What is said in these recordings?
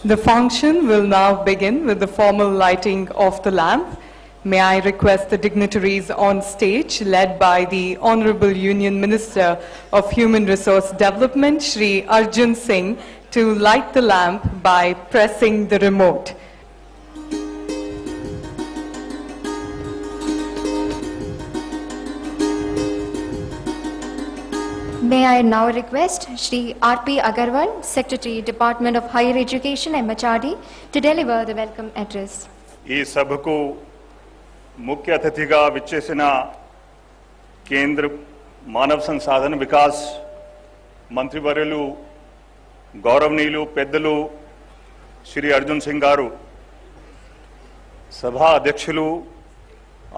The function will now begin with the formal lighting of the lamp. May I request the dignitaries on stage, led by the Honorable Union Minister of Human Resource Development, Shri Arjun Singh, to light the lamp by pressing the remote. May I now request Shri R.P. Agarwal, Secretary, Department of Higher Education, MHRD, to deliver the welcome address. ఈ సభకు ముఖ్య అతిథిగా విచ్చేసిన కేంద్ర మానవ సంసాధన వికాస్ మంత్రివర్యులు గౌరవనీయులు పెద్దలు శ్రీ అర్జున్ సింగ్ గారు, సభా అధ్యక్షులు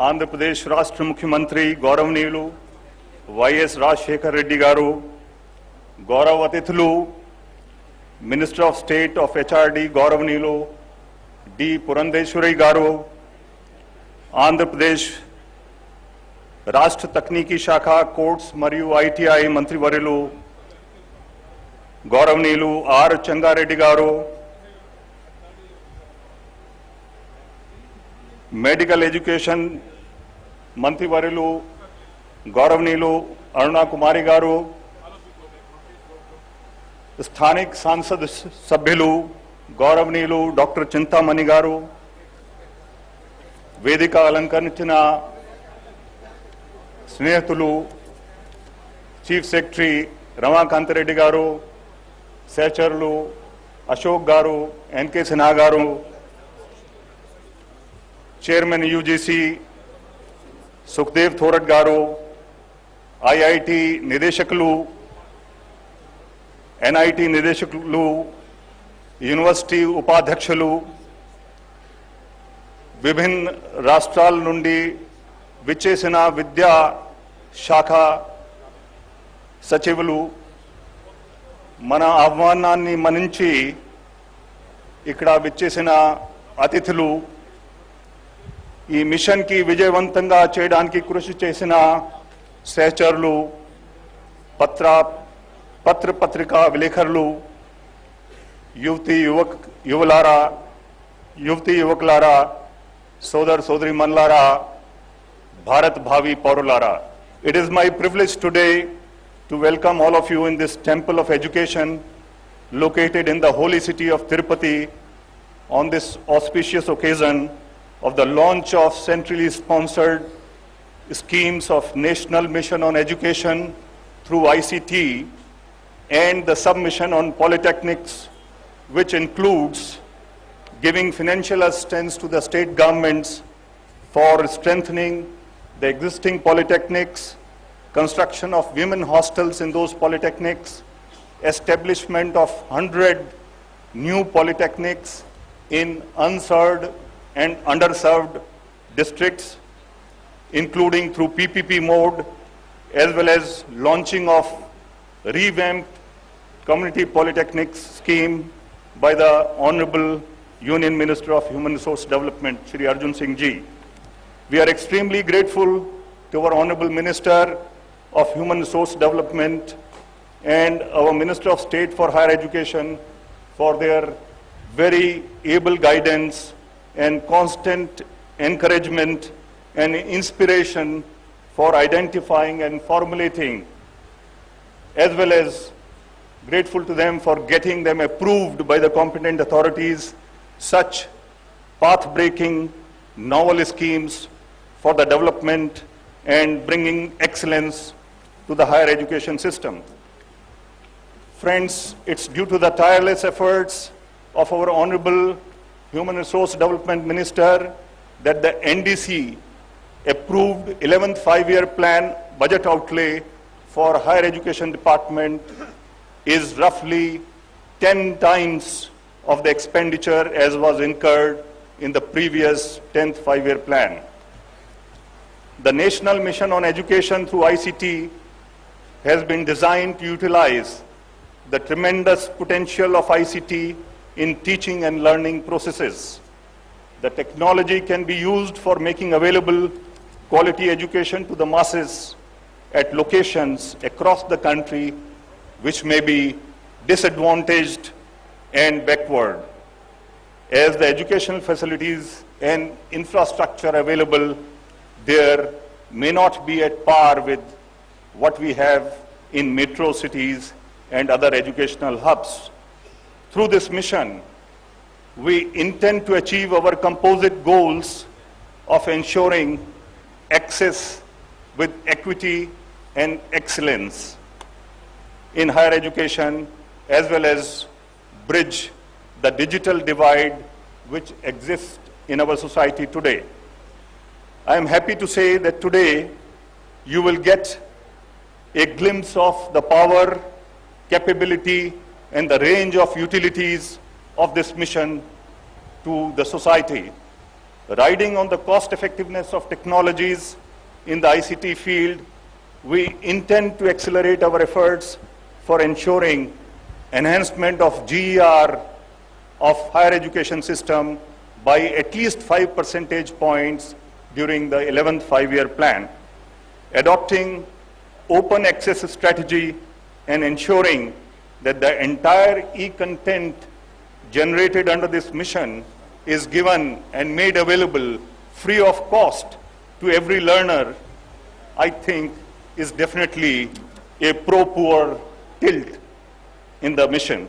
ఆంధ్రప్రదేశ్ రాష్ట్ర ముఖ్యమంత్రి గౌరవనీయులు వైఎస్ రాజశేఖర్ రెడ్డి గారు, గౌరవ అతిథులు minister of state of HRD గౌరవనీయులు డి పురంధేశ్వరి గారు, ఆంధ్రప్రదేశ్ రాష్ట్ర తక్నీకీ శాఖ కోర్ట్స్ మరియు ఐటీఐ మంత్రివర్యులు గౌరవనీయులు ఆర్ చెంగారెడ్డి గారు, మెడికల్ ఎడ్యుకేషన్ మంత్రివర్యులు గౌరవనీయులు అరుణా కుమారి గారు, స్థానిక సంసద్ సభ్యులు గౌరవనీయులు డాక్టర్ చింతామణి గారు, వేదిక అలంకరించిన స్నేహితులు చీఫ్ సెక్రటరీ రమాకాంతరెడ్డి గారు, సహచరులు అశోక్ గారు, ఎన్కే సిన్హా గారు, చైర్మన్ యూజీసీ సుఖ్దేవ్ థోరట్ గారు, ఐఐటి నిదేశకులు, ఎన్ఐటి నిదేశకులు, యూనివర్సిటీ ఉపాధ్యక్షులు, విభిన్న రాష్ట్రాల నుండి విచ్చేసిన విద్యా శాఖ సచివులు, మన ఆహ్వానాన్ని మన్నించి ఇక్కడ విచ్చేసిన అతిథులు, ఈ మిషన్కి విజయవంతంగా చేయడానికి కృషి చేసిన సహచరులు, పత్రికా విలేకరులు, యువతి యువకులారా, సోదర సోదరీమణులారా, భారత్ భావి పౌరులారా. It is my privilege today to welcome all of you in this temple of education located in the holy city of Tirupati on this auspicious occasion of the launch of centrally sponsored schemes of National Mission on Education through ICT and the submission on polytechnics, which includes giving financial assistance to the state governments for strengthening the existing polytechnics, construction of women hostels in those polytechnics, establishment of 100 new polytechnics in unserved and underserved districts, including through PPP mode, as well as launching of revamped community polytechnics scheme by the Honorable Union Minister of Human Resource Development, Shri Arjun Singh Ji. We are extremely grateful to our Honorable Minister of Human Resource Development and our Minister of State for Higher Education for their very able guidance and constant encouragement and inspiration for identifying and formulating, as well as grateful to them for getting them approved by the competent authorities, such path-breaking novel schemes for the development and bringing excellence to the higher education system. Friends, it's due to the tireless efforts of our Honorable Human Resource Development Minister that the NDC approved 11th five-year plan budget outlay for higher education department is roughly 10 times of the expenditure as was incurred in the previous 10th five-year plan. The National Mission on Education through ICT has been designed to utilize the tremendous potential of ICT in teaching and learning processes. The technology can be used for making available quality education to the masses at locations across the country which may be disadvantaged and backward. as the educational facilities and infrastructure available there may not be at par with what we have in metro cities and other educational hubs. Through this mission, we intend to achieve our composite goals of ensuring access with equity and excellence in higher education, as well as bridge the digital divide which exists in our society today. I am happy to say that today you will get a glimpse of the power, capability, and the range of utilities of this mission to the society. Riding on the cost effectiveness of technologies in the ICT field, we intend to accelerate our efforts for ensuring enhancement of GER of higher education system by at least 5 percentage points during the 11th five-year plan, adopting open access strategy and ensuring that the entire e-content generated under this mission is given and made available free of cost to every learner, I think is definitely a pro-poor tilt in the mission.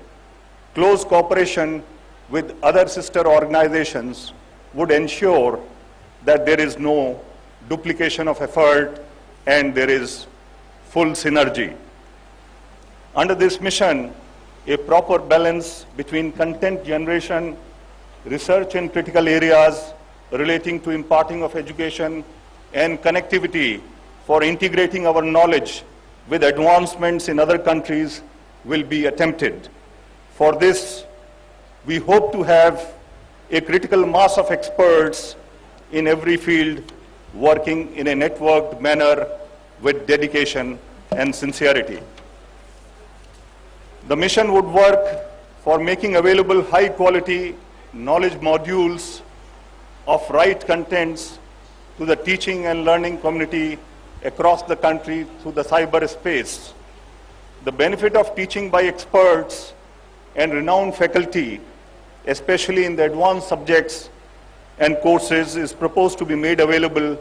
Close cooperation with other sister organizations would ensure that there is no duplication of effort and there is full synergy. Under this mission, a proper balance between content generation, research in critical areas relating to imparting of education, and connectivity for integrating our knowledge with advancements in other countries will be attempted. For this, we hope to have a critical mass of experts in every field working in a networked manner with dedication and sincerity. The mission would work for making available high-quality knowledge modules of right contents to the teaching and learning community across the country through the cyberspace. The benefit of teaching by experts and renowned faculty, especially in the advanced subjects and courses, is proposed to be made available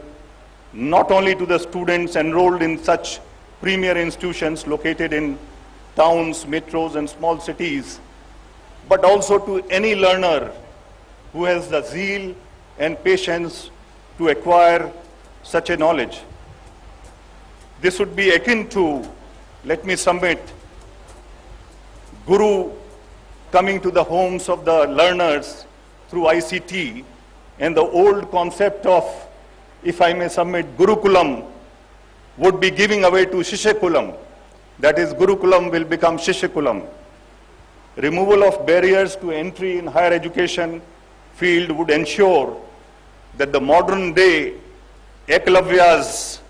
not only to the students enrolled in such premier institutions located in towns, metros, and small cities, but also to any learner who has the zeal and patience to acquire such a knowledge. This would be akin to, let me submit, Guru coming to the homes of the learners through ICT, and the old concept of, if I may submit, Gurukulam would be giving away to Shishyakulam. That is, Gurukulam will become Shishyakulam. Removal of barriers to entry in higher education field would ensure that the modern day Ekallavyas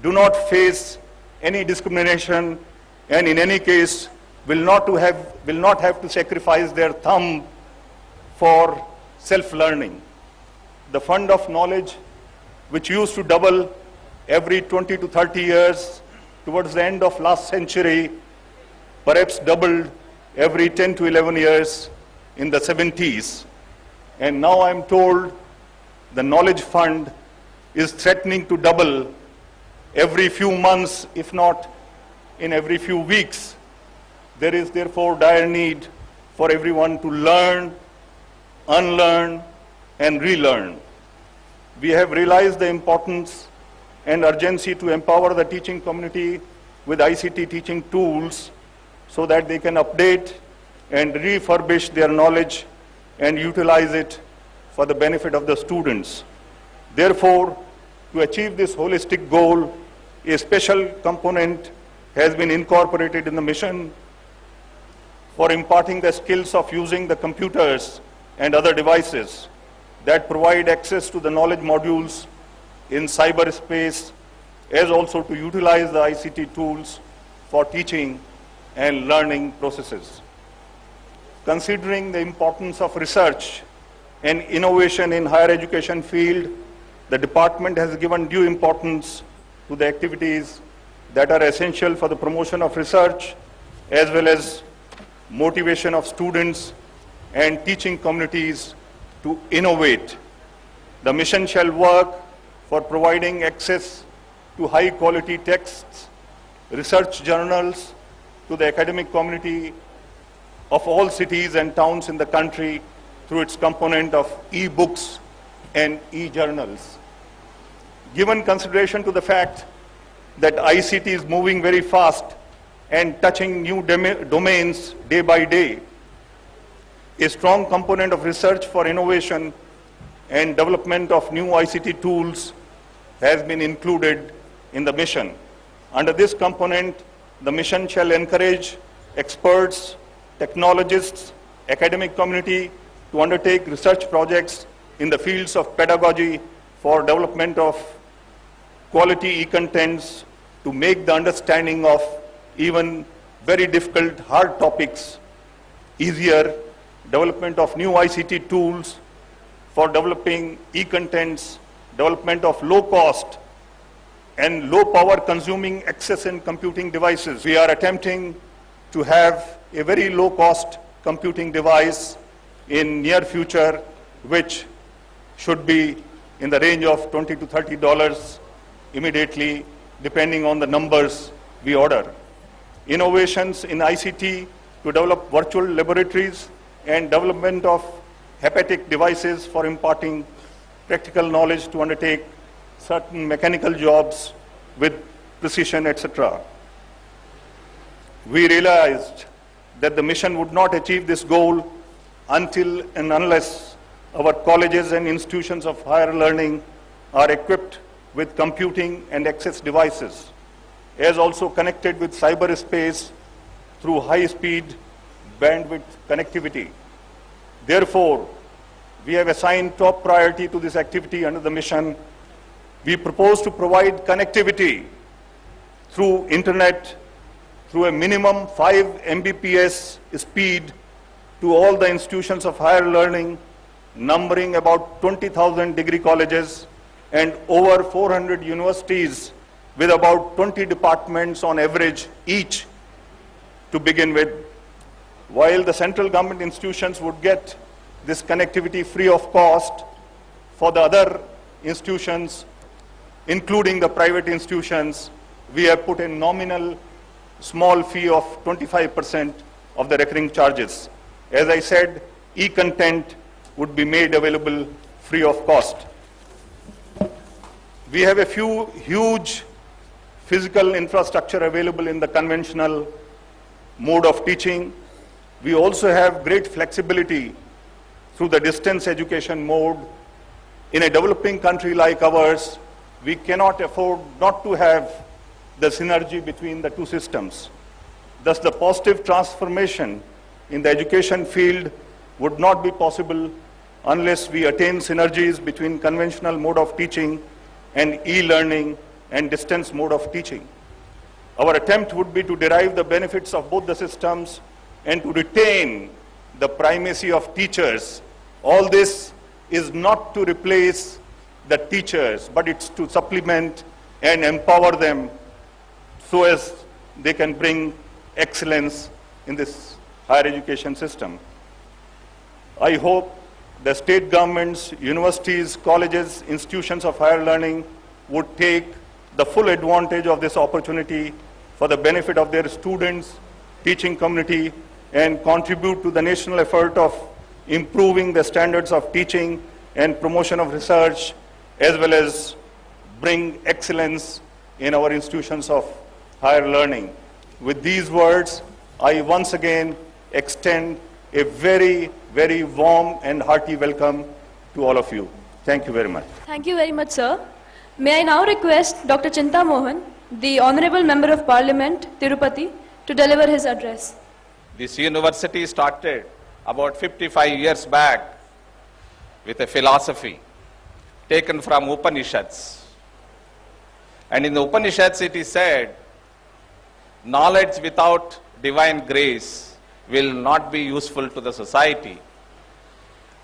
do not face any discrimination, and in any case will not have to sacrifice their thumb for self-learning. The fund of knowledge, which used to double every 20 to 30 years towards the end of last century, perhaps doubled every 10 to 11 years in the 70s. And now I'm told the knowledge fund is threatening to double every few months, if not in every few weeks. There is therefore dire need for everyone to learn, unlearn, and relearn. We have realized the importance and urgency to empower the teaching community with ICT teaching tools so that they can update and refurbish their knowledge and utilize it for the benefit of the students. Therefore, to achieve this holistic goal, a special component has been incorporated in the mission for imparting the skills of using the computers and other devices that provide access to the knowledge modules in cyberspace, as also to utilize the ICT tools for teaching and learning processes. Considering the importance of research and innovation in higher education field, the department has given due importance to the activities that are essential for the promotion of research as well as motivation of students and teaching communities to innovate. The mission shall work for providing access to high-quality texts, research journals to the academic community of all cities and towns in the country through its component of e-books and e-journals. Given consideration to the fact that ICT is moving very fast and touching new domains day by day, a strong component of research for innovation and development of new ICT tools has been included in the mission. Under this component, the mission shall encourage experts, technologists, academic community to undertake research projects in the fields of pedagogy for development of quality e-contents to make the understanding of even very difficult, hard topics easier, development of new ICT tools for developing e-contents, development of low-cost and low-power consuming access and computing devices. We are attempting to have a very low-cost computing device in near future, which should be in the range of $20 to $30 immediately, depending on the numbers we order. Innovations in ICT to develop virtual laboratories and development of hepatic devices for imparting practical knowledge to undertake certain mechanical jobs with precision, etc. We realized that the mission would not achieve this goal until and unless our colleges and institutions of higher learning are equipped with computing and access devices, as also connected with cyberspace through high-speed bandwidth connectivity. Therefore, we have assigned top priority to this activity under the mission. We propose to provide connectivity through internet through a minimum 5 Mbps speed to all the institutions of higher learning, numbering about 20,000 degree colleges and over 400 universities with about 20 departments on average each to begin with, while the central government institutions would get this connectivity free of cost. For the other institutions, including the private institutions, we have put a nominal small fee of 25% of the recurring charges. As I said, e-content would be made available free of cost. We have a few huge physical infrastructure available in the conventional mode of teaching. We also have great flexibility through the distance education mode. In a developing country like ours, we cannot afford not to have the synergy between the two systems. Thus, the positive transformation in the education field would not be possible unless we attain synergies between conventional mode of teaching and e-learning and distance mode of teaching. Our attempt would be to derive the benefits of both the systems and to retain the primacy of teachers. All this is not to replace the teachers, but it's to supplement and empower them so as they can bring excellence in this higher education system. I hope the state governments, universities, colleges, institutions of higher learning would take the full advantage of this opportunity for the benefit of their students, teaching community, and contribute to the national effort of improving the standards of teaching and promotion of research, as well as bring excellence in our institutions of higher learning. With these words, I once again extend a very, very warm and hearty welcome to all of you. Thank you very much. Thank you very much, sir. May I now request Dr. Chinta Mohan, the Honorable Member of Parliament, Tirupati, to deliver his address. This university started about 55 years back with a philosophy taken from Upanishads. And in the Upanishads it is said, knowledge without divine grace will not be useful to the society.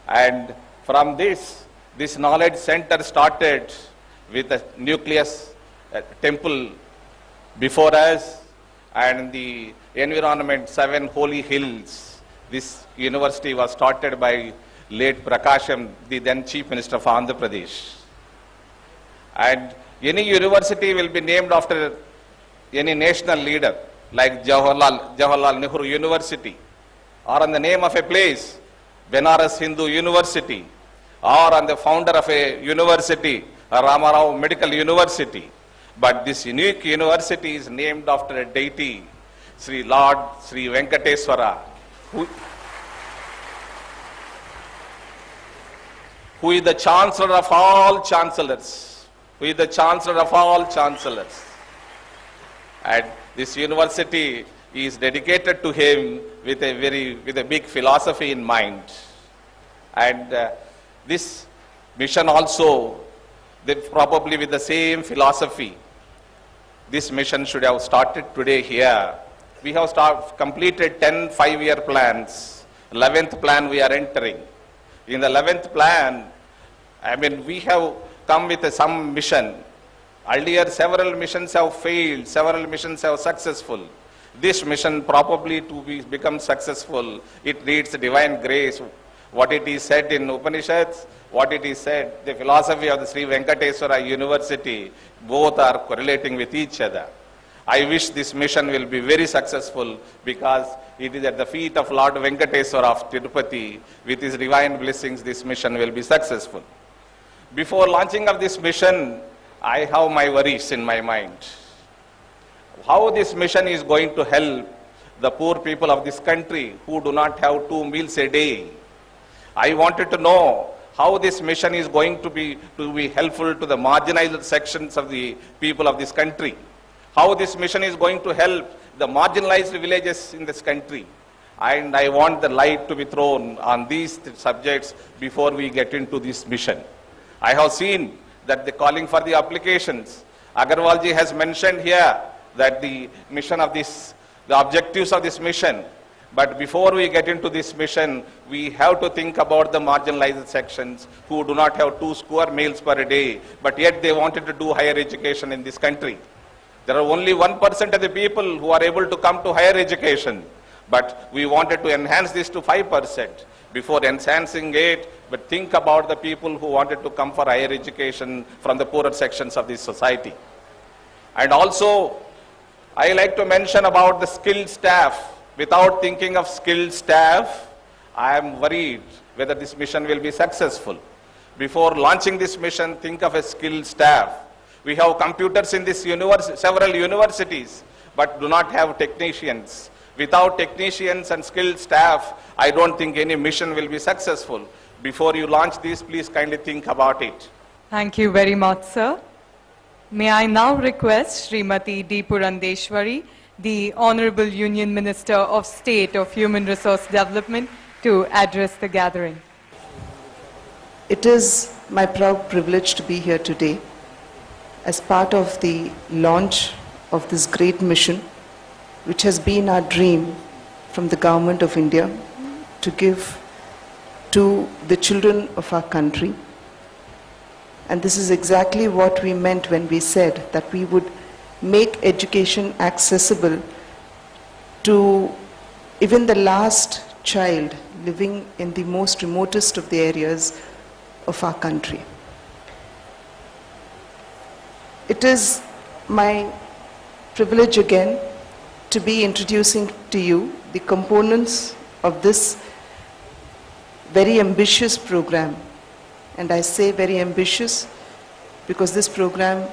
And from this knowledge center started with the nucleus temple before us and the environment 7 holy hills. This university was started by late Prakasham, the then Chief Minister of Andhra Pradesh. And any university will be named after any national leader, like Jawaharlal Nehru University, or on the name of a place, Benares Hindu University, or on the founder of a university, Ramarao Medical University. But this unique university is named after a deity, Sri Lord Sri Venkateswara, who is the Chancellor of all Chancellors, And this university is dedicated to him with a big philosophy in mind. And this mission also, probably with the same philosophy, this mission should have started today here. We have completed 10 5-year plans. 11th plan we are entering. In the 11th plan, we have come with some mission. Earlier, several missions have failed, several missions have successful. This mission probably to become successful, it needs divine grace. What it is said in Upanishads, what it is said, the philosophy of the Sri Venkateswara University, both are correlating with each other. I wish this mission will be very successful because it is at the feet of Lord Venkateswara of Tirupati. With his divine blessings, this mission will be successful. Before launching of this mission, I have my worries in my mind. How this mission is going to help the poor people of this country who do not have 2 meals a day. I wanted to know how this mission is going to be helpful to the marginalized sections of the people of this country. How this mission is going to help the marginalized villages in this country. And I want the light to be thrown on these subjects before we get into this mission. I have seen that the calling for the applications, Agarwalji has mentioned here that the mission of this, the objectives of this mission. But before we get into this mission, we have to think about the marginalized sections who do not have 2 square meals per day, but yet they wanted to do higher education in this country. There are only 1% of the people who are able to come to higher education, but we wanted to enhance this to 5%. Before enhancing it, but think about the people who wanted to come for higher education from the poorer sections of this society. And also, I like to mention about the skilled staff. Without thinking of skilled staff, I am worried whether this mission will be successful. Before launching this mission, think of a skilled staff. We have computers in this several universities, but do not have technicians. Without technicians and skilled staff, I don't think any mission will be successful. Before you launch this, please kindly think about it. Thank you very much, sir. May I now request Srimati D. Purandeshwari, the Honorable Union Minister of State of Human Resource Development, to address the gathering. It is my proud privilege to be here today as part of the launch of this great mission, which has been our dream from the Government of India to give to the children of our country. And this is exactly what we meant when we said that we would make education accessible to even the last child living in the most remotest of the areas of our country. It is my privilege again to be introducing to you the components of this very ambitious program. And I say very ambitious because this program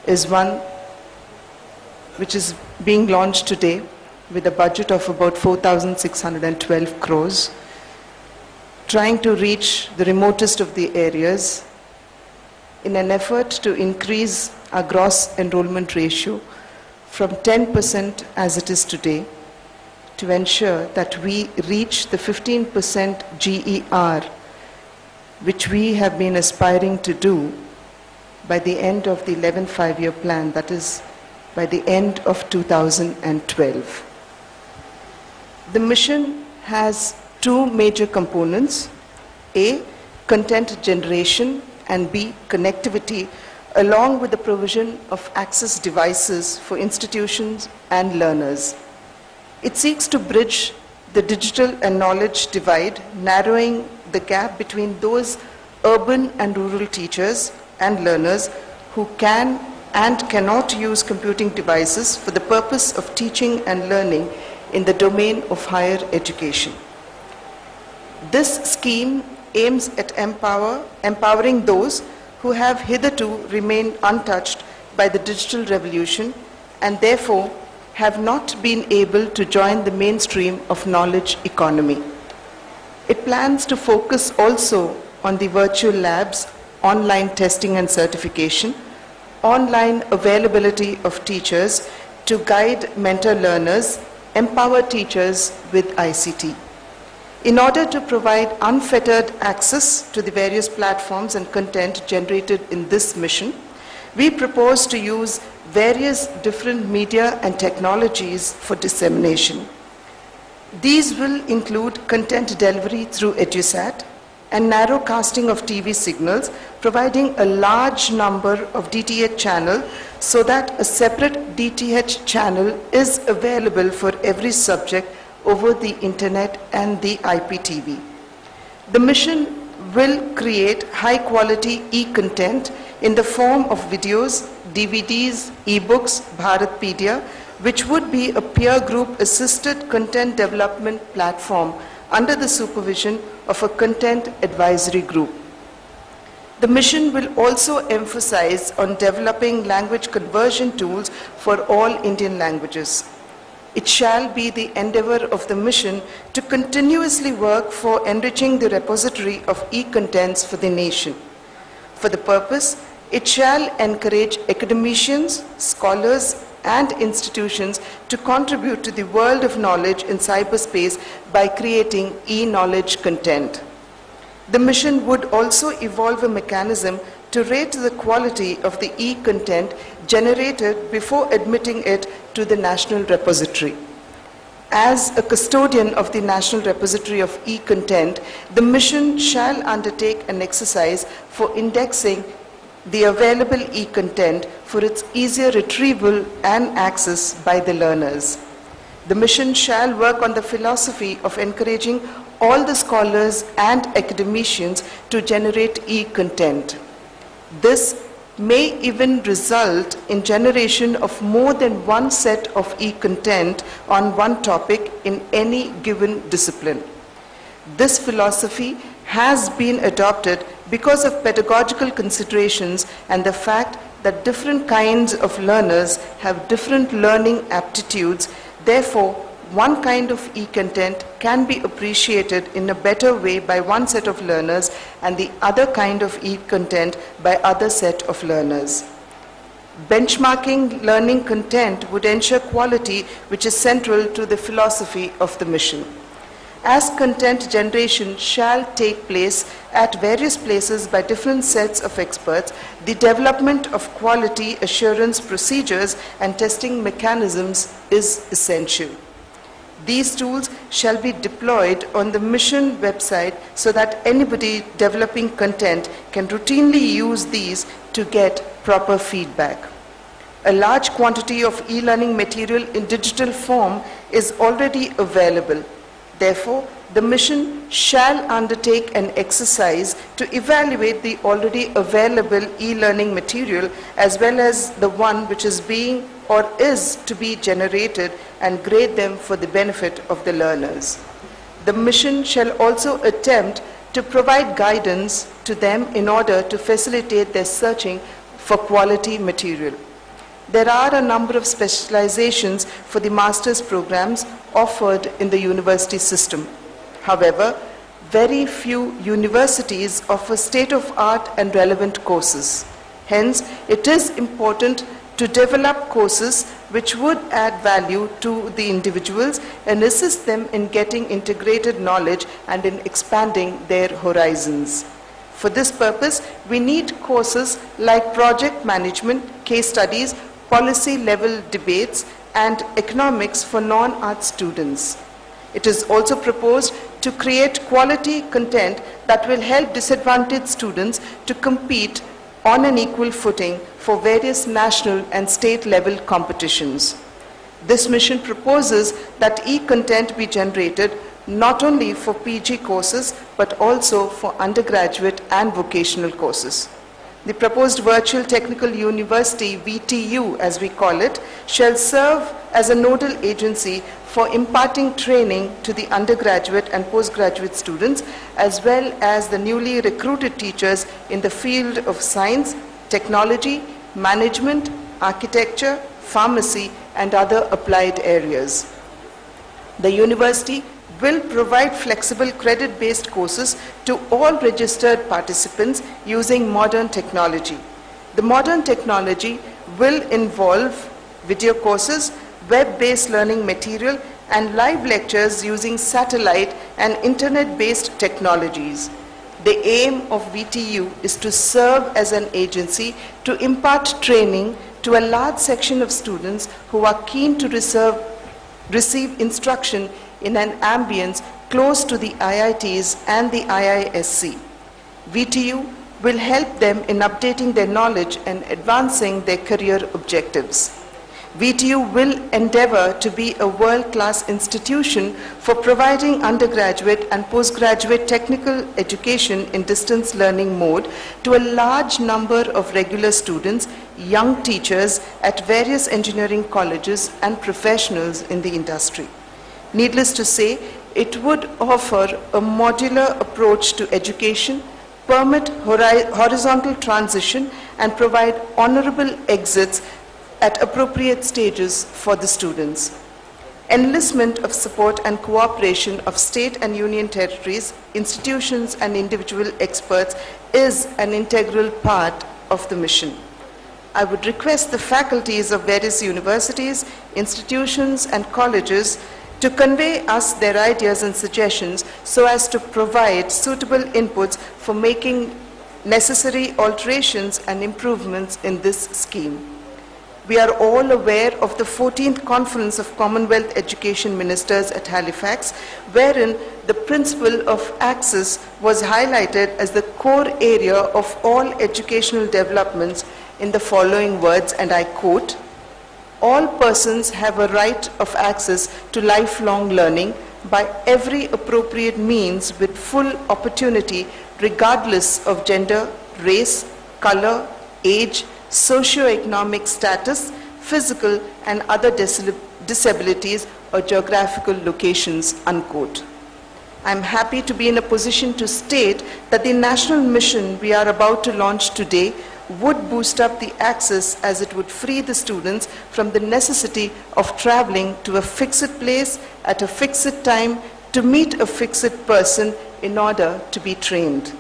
is one which is being launched today with a budget of about 4,612 crores, trying to reach the remotest of the areas in an effort to increase our gross enrollment ratio from 10% as it is today to ensure that we reach the 15% GER, which we have been aspiring to do by the end of the 11th five-year plan, that is by the end of 2012. The mission has 2 major components: A, content generation, and B, connectivity, along with the provision of access devices for institutions and learners. It seeks to bridge the digital and knowledge divide, narrowing the gap between those urban and rural teachers and learners who can and cannot use computing devices for the purpose of teaching and learning in the domain of higher education. This scheme aims at empowering those who have hitherto remained untouched by the digital revolution and therefore have not been able to join the mainstream of knowledge economy. It plans to focus also on the virtual labs, online testing and certification, online availability of teachers to guide mentor learners, empower teachers with ICT. In order to provide unfettered access to the various platforms and content generated in this mission, we propose to use various different media and technologies for dissemination. These will include content delivery through EduSat and narrow casting of TV signals, providing a large number of DTH channels so that a separate DTH channel is available for every subject over the internet and the IPTV. The mission will create high-quality e-content in the form of videos, DVDs, e-books, Bharatpedia, which would be a peer group assisted content development platform under the supervision of a content advisory group. The mission will also emphasize on developing language conversion tools for all Indian languages. It shall be the endeavor of the mission to continuously work for enriching the repository of e-contents for the nation. For the purpose, it shall encourage academicians, scholars, and institutions to contribute to the world of knowledge in cyberspace by creating e-knowledge content. The mission would also evolve a mechanism to rate the quality of the e-content generated before admitting it to the National Repository. As a custodian of the National Repository of e-content, the mission shall undertake an exercise for indexing the available e-content for its easier retrieval and access by the learners. The mission shall work on the philosophy of encouraging all the scholars and academicians to generate e-content. This may even result in generation of more than one set of e-content on one topic in any given discipline. This philosophy has been adopted because of pedagogical considerations and the fact that different kinds of learners have different learning aptitudes. Therefore, one kind of e-content can be appreciated in a better way by one set of learners and the other kind of e-content by other set of learners. Benchmarking learning content would ensure quality, which is central to the philosophy of the mission. As content generation shall take place at various places by different sets of experts, the development of quality assurance procedures and testing mechanisms is essential. These tools shall be deployed on the mission website so that anybody developing content can routinely use these to get proper feedback. A large quantity of e-learning material in digital form is already available. Therefore, the mission shall undertake an exercise to evaluate the already available e-learning material as well as the one which is being or is to be generated and grade them for the benefit of the learners. The mission shall also attempt to provide guidance to them in order to facilitate their searching for quality material. There are a number of specializations for the master's programs offered in the university system. However, very few universities offer state-of-art and relevant courses. Hence, it is important to develop courses which would add value to the individuals and assist them in getting integrated knowledge and in expanding their horizons. For this purpose, we need courses like project management, case studies, policy-level debates, and economics for non-art students. It is also proposed to create quality content that will help disadvantaged students to compete on an equal footing for various national and state-level competitions. This mission proposes that e-content be generated not only for PG courses but also for undergraduate and vocational courses. The proposed Virtual Technical University, VTU as we call it, shall serve as a nodal agency for imparting training to the undergraduate and postgraduate students as well as the newly recruited teachers in the field of science, technology, management, architecture, pharmacy and other applied areas. The university will provide flexible credit-based courses to all registered participants using modern technology. The modern technology will involve video courses, web-based learning material, and live lectures using satellite and internet-based technologies. The aim of VTU is to serve as an agency to impart training to a large section of students who are keen to receive instruction in an ambience close to the IITs and the IISc. VTU will help them in updating their knowledge and advancing their career objectives. VTU will endeavor to be a world-class institution for providing undergraduate and postgraduate technical education in distance learning mode to a large number of regular students, young teachers at various engineering colleges and professionals in the industry. Needless to say, it would offer a modular approach to education, permit horizontal transition, and provide honorable exits at appropriate stages for the students. Enlistment of support and cooperation of state and union territories, institutions, and individual experts is an integral part of the mission. I would request the faculties of various universities, institutions, and colleges to convey us their ideas and suggestions so as to provide suitable inputs for making necessary alterations and improvements in this scheme. We are all aware of the 14th Conference of Commonwealth Education Ministers at Halifax, wherein the principle of access was highlighted as the core area of all educational developments in the following words, and I quote, "All persons have a right of access to lifelong learning by every appropriate means with full opportunity regardless of gender, race, color, age, socio-economic status, physical and other disabilities or geographical locations," unquote. I'm happy to be in a position to state that the national mission we are about to launch today would boost up the access as it would free the students from the necessity of traveling to a fixed place at a fixed time to meet a fixed person in order to be trained.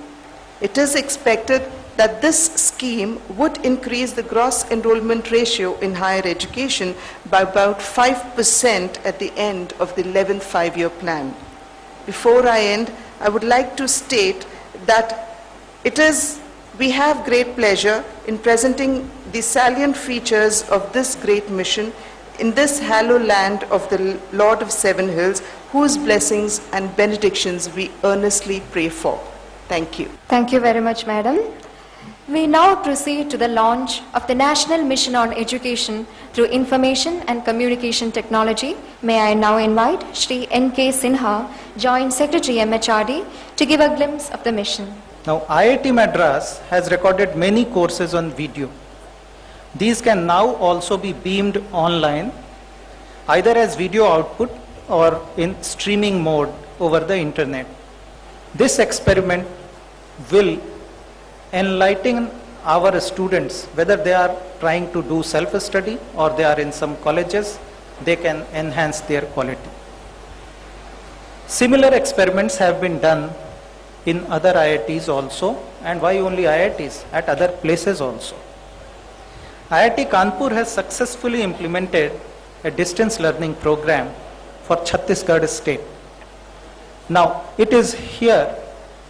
It is expected that this scheme would increase the gross enrollment ratio in higher education by about 5% at the end of the 11th five-year plan. Before I end, I would like to state that we have great pleasure in presenting the salient features of this great mission in this hallowed land of the Lord of Seven Hills, whose blessings and benedictions we earnestly pray for. Thank you. Thank you very much, Madam. We now proceed to the launch of the National Mission on Education through Information and Communication Technology. May I now invite Shri N.K. Sinha, Joint Secretary MHRD, to give a glimpse of the mission. Now, IIT Madras has recorded many courses on video. These can now also be beamed online, either as video output or in streaming mode over the internet. This experiment will enlighten our students, whether they are trying to do self-study or they are in some colleges, they can enhance their quality. Similar experiments have been done in other IITs also, and why only IITs? At other places also. IIT Kanpur has successfully implemented a distance learning program for Chhattisgarh state. Now, it is here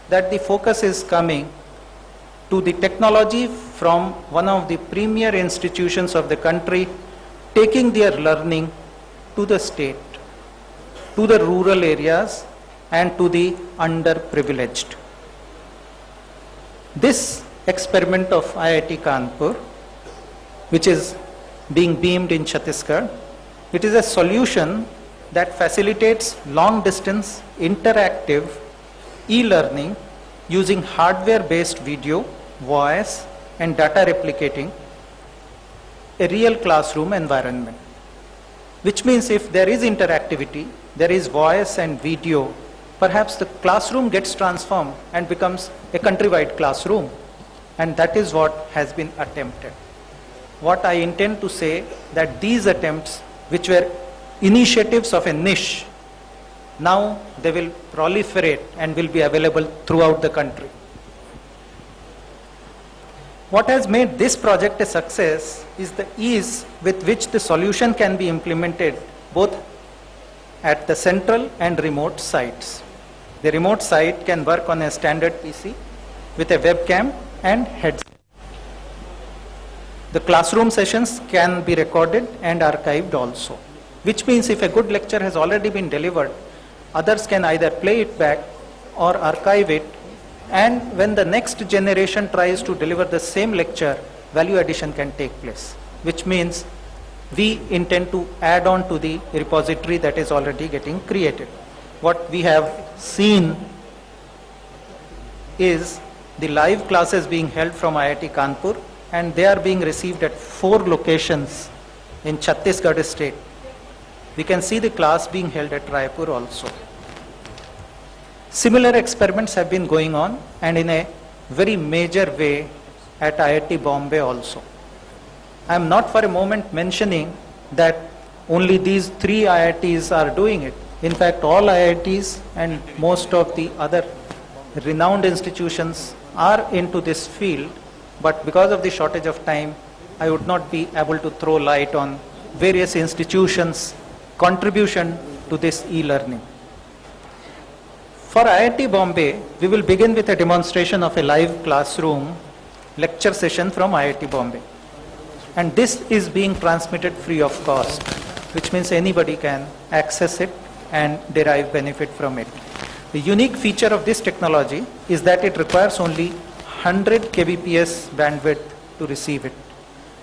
that the focus is coming to the technology from one of the premier institutions of the country, taking their learning to the state, to the rural areas, and to the underprivileged. This experiment of IIT Kanpur, which is being beamed in Chhattisgarh, It is a solution that facilitates long-distance interactive e-learning using hardware-based video, voice, and data replicating a real classroom environment. Which means if there is interactivity, there is voice and video, perhaps the classroom gets transformed and becomes a countrywide classroom. And that is what has been attempted. What I intend to say that these attempts, which were initiatives of a niche, now they will proliferate and will be available throughout the country. What has made this project a success is the ease with which the solution can be implemented both at the central and remote sites. The remote site can work on a standard PC with a webcam and headset. The classroom sessions can be recorded and archived also, which means if a good lecture has already been delivered, others can either play it back or archive it, and when the next generation tries to deliver the same lecture, value addition can take place, which means we intend to add on to the repository that is already getting created. What we have seen is the live classes being held from IIT Kanpur, and they are being received at 4 locations in Chhattisgarh state. We can see the class being held at Raipur also. Similar experiments have been going on, and in a very major way at IIT Bombay also. I am not for a moment mentioning that only these 3 IITs are doing it. In fact, all IITs and most of the other renowned institutions are into this field, but because of the shortage of time, I would not be able to throw light on various institutions' contribution to this e-learning. For IIT Bombay, we will begin with a demonstration of a live classroom lecture session from IIT Bombay. And this is being transmitted free of cost, which means anybody can access it and derive benefit from it. The unique feature of this technology is that it requires only 100 kbps bandwidth to receive it.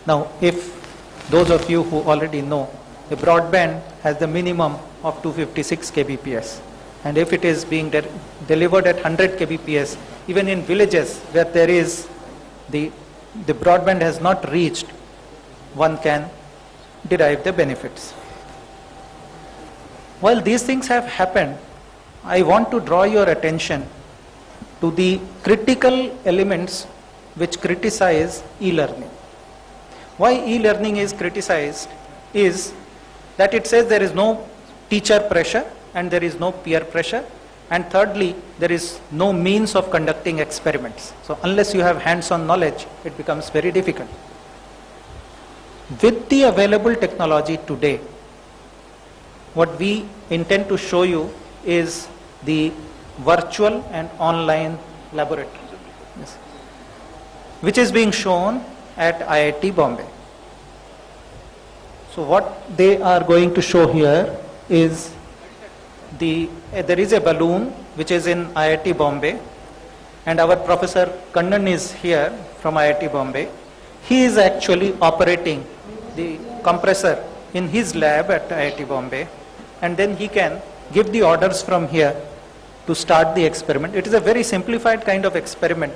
Now, if those of you who already know, the broadband has the minimum of 256 kbps. And if it is being delivered at 100 kbps, even in villages where there is the broadband has not reached, one can derive the benefits. While these things have happened, I want to draw your attention to the critical elements which criticize e-learning. Why e-learning is criticized is that it says there is no teacher pressure and there is no peer pressure, and thirdly, there is no means of conducting experiments. So unless you have hands-on knowledge, it becomes very difficult. With the available technology today, what we intend to show you is the virtual and online laboratory, yes, which is being shown at IIT Bombay. So what they are going to show here is there is a balloon which is in IIT Bombay, and our Professor Kannan is here from IIT Bombay. He is actually operating the compressor in his lab at IIT Bombay, and then he can give the orders from here to start the experiment. It is a very simplified kind of experiment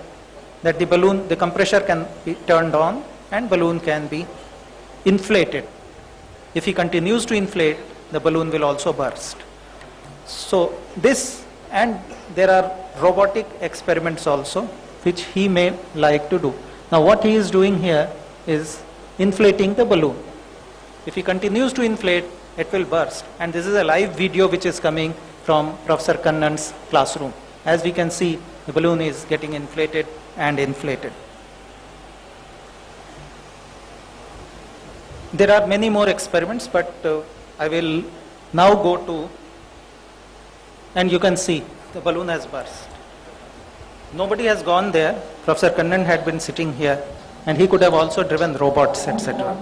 that the compressor can be turned on and balloon can be inflated. If he continues to inflate, the balloon will also burst. So this, and there are robotic experiments also which he may like to do. Now what he is doing here is inflating the balloon. If he continues to inflate, it will burst. And this is a live video which is coming from Professor Kannan's classroom. As we can see, the balloon is getting inflated and inflated. There are many more experiments, but I will now go to, and you can see the balloon has burst. Nobody has gone there. Professor Kannan had been sitting here, and he could have also driven robots, etc.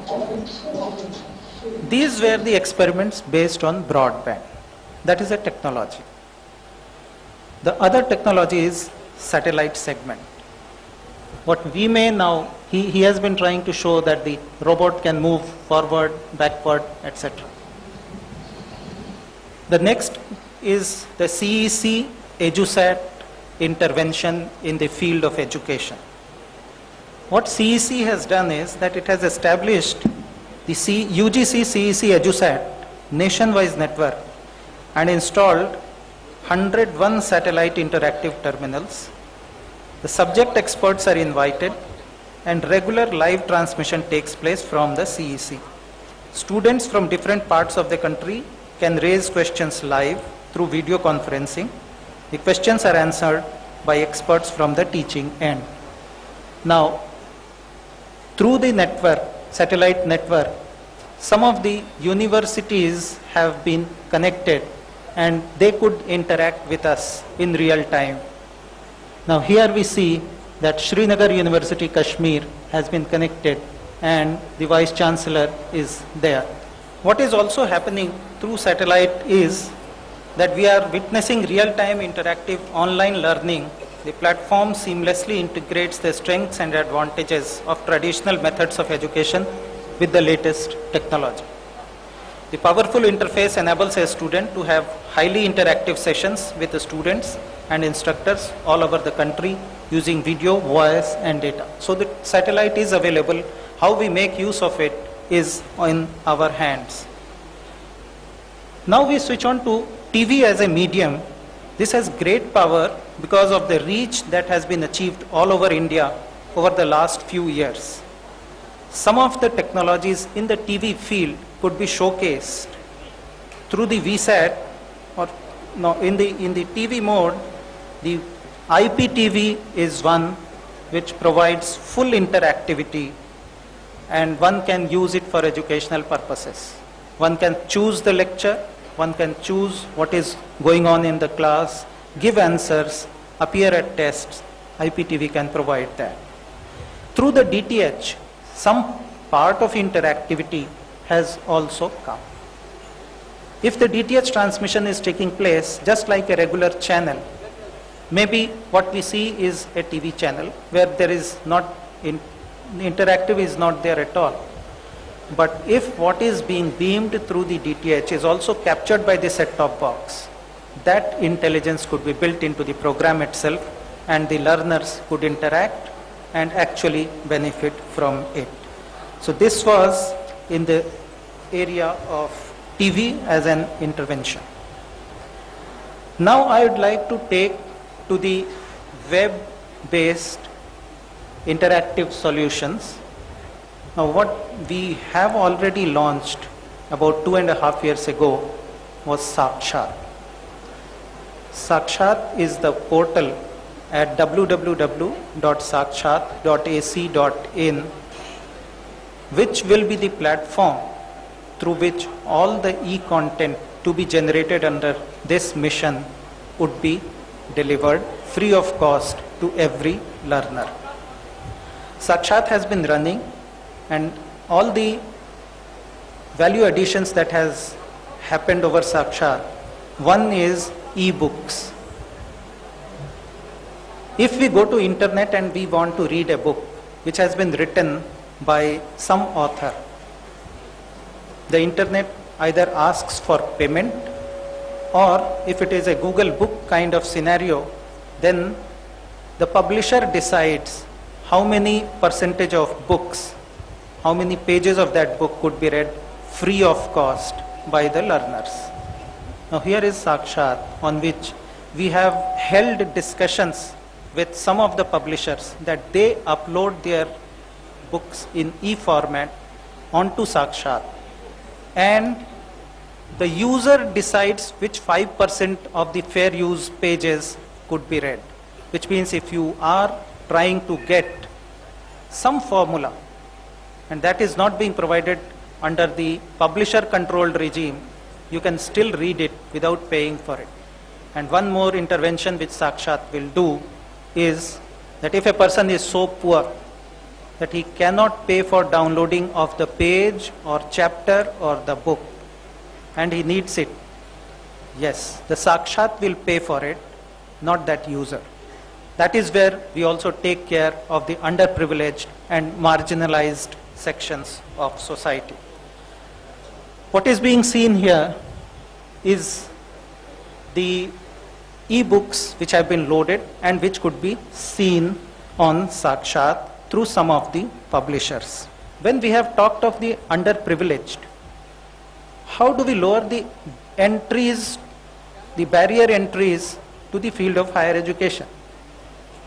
These were the experiments based on broadband. That is a technology. The other technology is satellite segment. What we may now, he has been trying to show that the robot can move forward, backward, etc. The next is the CEC EduSat intervention in the field of education. What CEC has done is that it has established the UGC CEC EduSat nationwide network and installed 101 satellite interactive terminals. The subject experts are invited and regular live transmission takes place from the CEC. Students from different parts of the country can raise questions live through video conferencing. The questions are answered by experts from the teaching end. Now, through the network, satellite network, some of the universities have been connected and they could interact with us in real time. Now here we see that Srinagar University, Kashmir has been connected and the Vice Chancellor is there. What is also happening through satellite is that we are witnessing real-time interactive online learning. The platform seamlessly integrates the strengths and advantages of traditional methods of education with the latest technology. The powerful interface enables a student to have highly interactive sessions with the students and instructors all over the country using video, voice and data. So the satellite is available. How we make use of it is in our hands. Now we switch on to TV as a medium. This has great power because of the reach that has been achieved all over India over the last few years. Some of the technologies in the TV field could be showcased through the VSAT or no, in the TV mode. The IPTV is one which provides full interactivity and one can use it for educational purposes. One can choose the lecture, one can choose what is going on in the class, give answers, appear at tests. IPTV can provide that. Through the DTH, some part of interactivity has also come. If the DTH transmission is taking place just like a regular channel, maybe what we see is a TV channel where there is not, interactive is not there at all. But if what is being beamed through the DTH is also captured by the set-top box, that intelligence could be built into the program itself and the learners could interact and actually benefit from it. So this was in the area of TV as an intervention. Now I would like to take to the web-based interactive solutions. Now what we have already launched about 2.5 years ago was Sakshat. Sakshat is the portal at www.sakshat.ac.in, which will be the platform through which all the e-content to be generated under this mission would be delivered free of cost to every learner. Sakshat has been running and all the value additions that has happened over Sakshat, one is e-books. If we go to internet and we want to read a book which has been written by some author, the internet either asks for payment or if it is a Google book kind of scenario, then the publisher decides how many percentage of books, how many pages of that book could be read free of cost by the learners. Now here is Sakshat, on which we have held discussions with some of the publishers that they upload their books in e-format onto Sakshat, and the user decides which 5% of the fair use pages could be read, which means if you are trying to get some formula and that is not being provided under the publisher controlled regime, you can still read it without paying for it. And one more intervention which Sakshat will do is that if a person is so poor that he cannot pay for downloading of the page or chapter or the book and he needs it, yes, the Sakshat will pay for it, not that user. That is where we also take care of the underprivileged and marginalized sections of society. What is being seen here is the e-books which have been loaded and which could be seen on Sakshat through some of the publishers. When we have talked of the underprivileged, how do we lower the entries, the barrier entries to the field of higher education?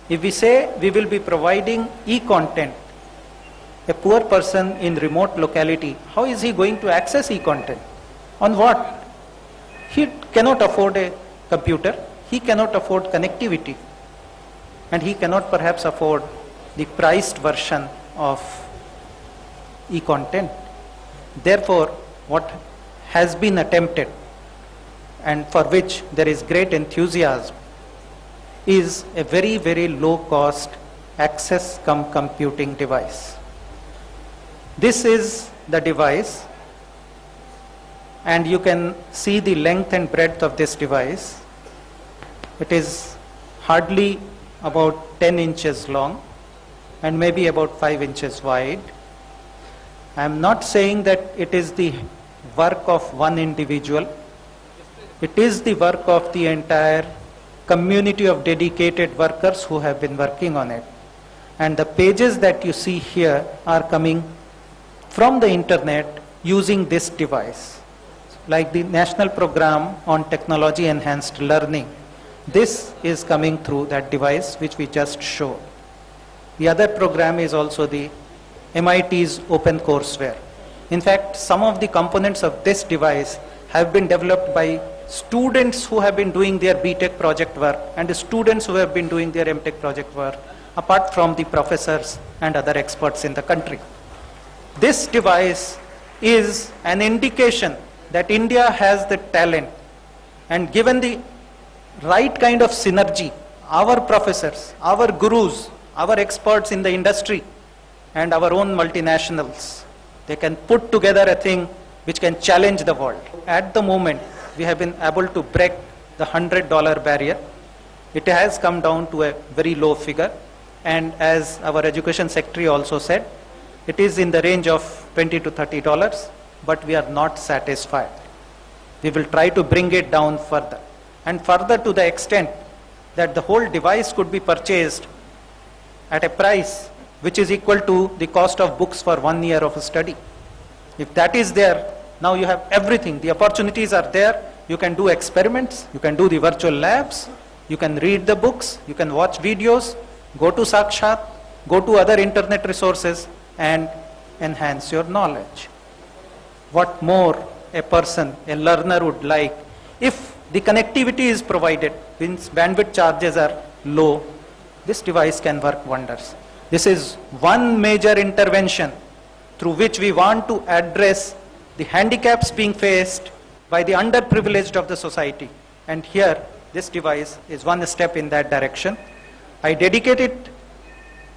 If we say we will be providing e-content, a poor person in remote locality, how is he going to access e-content? On what? He cannot afford a computer, he cannot afford connectivity, and he cannot perhaps afford the priced version of e-content. Therefore, what has been attempted, and for which there is great enthusiasm, is a very, very low cost access cum computing device. This is the device, and you can see the length and breadth of this device. It is hardly about 10 inches long and maybe about 5 inches wide. I am not saying that it is the work of one individual. It is the work of the entire community of dedicated workers who have been working on it. And the pages that you see here are coming from the internet using this device. Like the National Program on Technology Enhanced Learning, this is coming through that device which we just showed. The other program is also the MIT's OpenCourseware. In fact, some of the components of this device have been developed by students who have been doing their BTech project work and the students who have been doing their MTech project work, apart from the professors and other experts in the country. This device is an indication that India has the talent, and given the right kind of synergy, our professors, our gurus, our experts in the industry, and our own multinationals, they can put together a thing which can challenge the world. At the moment, we have been able to break the $100 barrier. It has come down to a very low figure, and as our education secretary also said, it is in the range of $20 to $30, but we are not satisfied. We will try to bring it down further, and further to the extent that the whole device could be purchased at a price which is equal to the cost of books for 1 year of a study. If that is there, now you have everything. The opportunities are there. You can do experiments, you can do the virtual labs, you can read the books, you can watch videos, go to Sakshat, go to other internet resources and enhance your knowledge. What more a person, a learner would like, if the connectivity is provided, since bandwidth charges are low, this device can work wonders. This is one major intervention through which we want to address the handicaps being faced by the underprivileged of the society. And here, this device is one step in that direction. I dedicated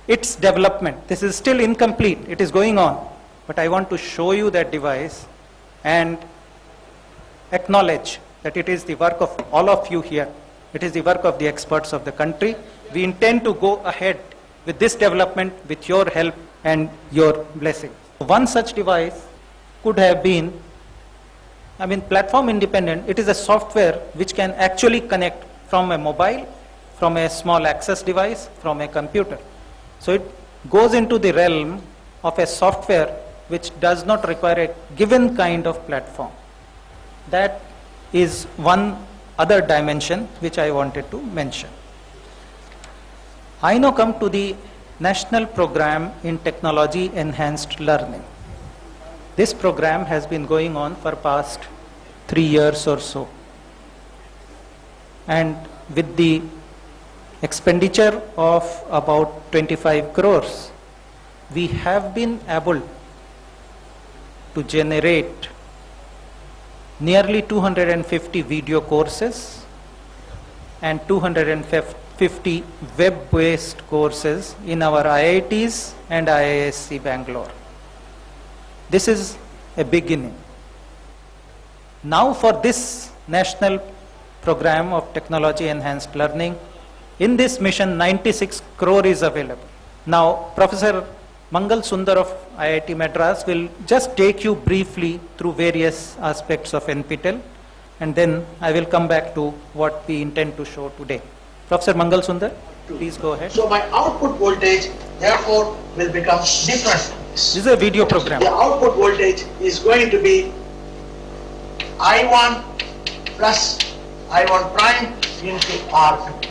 its development. This is still incomplete. It is going on. But I want to show you that device and acknowledge that it is the work of all of you here. It is the work of the experts of the country. We intend to go ahead with this development with your help and your blessing. One such device could have been, platform independent. It is a software which can actually connect from a mobile, from a small access device, from a computer. So it goes into the realm of a software which does not require a given kind of platform. That is one other dimension which I wanted to mention. I now come to the National Program in Technology Enhanced Learning. This program has been going on for past 3 years or so. And with the expenditure of about 25 crores, we have been able to generate nearly 250 video courses and 250 web-based courses in our IITs and IISc Bangalore. This is a beginning. Now for this National Program of Technology Enhanced Learning, in this mission 96 crore is available. Now Professor Mangal Sundar of IIT Madras will just take you briefly through various aspects of NPTEL. and then I will come back to what we intend to show today. Professor Mangal Sundar, please go ahead. So my output voltage therefore will become different. This is a video program. The output voltage is going to be I1 plus I1 prime into R2.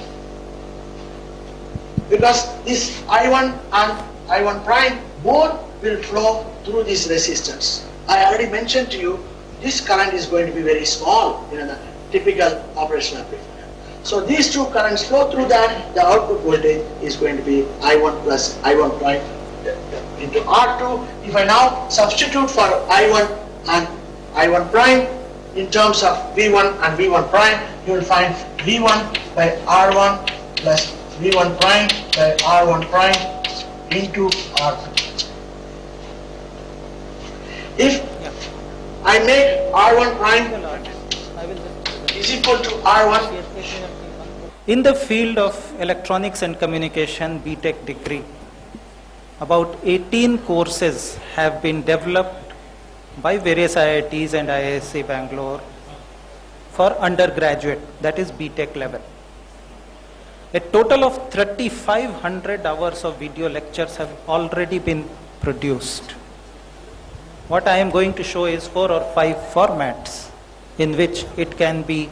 Because this I1 and I1 prime both will flow through this resistance. I already mentioned to you this current is going to be very small in a typical operational amplifier. So these two currents flow through that, the output voltage is going to be I1 plus I1 prime into R2. If I now substitute for I1 and I1 prime in terms of V1 and V1 prime, you will find V1 by R1 plus V1 prime by R1 prime into R2. If I make R1 prime is equal to R1. In the field of electronics and communication BTech degree, about 18 courses have been developed by various IITs and IISc Bangalore for undergraduate, that is BTech level. A total of 3,500 hours of video lectures have already been produced. What I am going to show is 4 or 5 formats in which it can be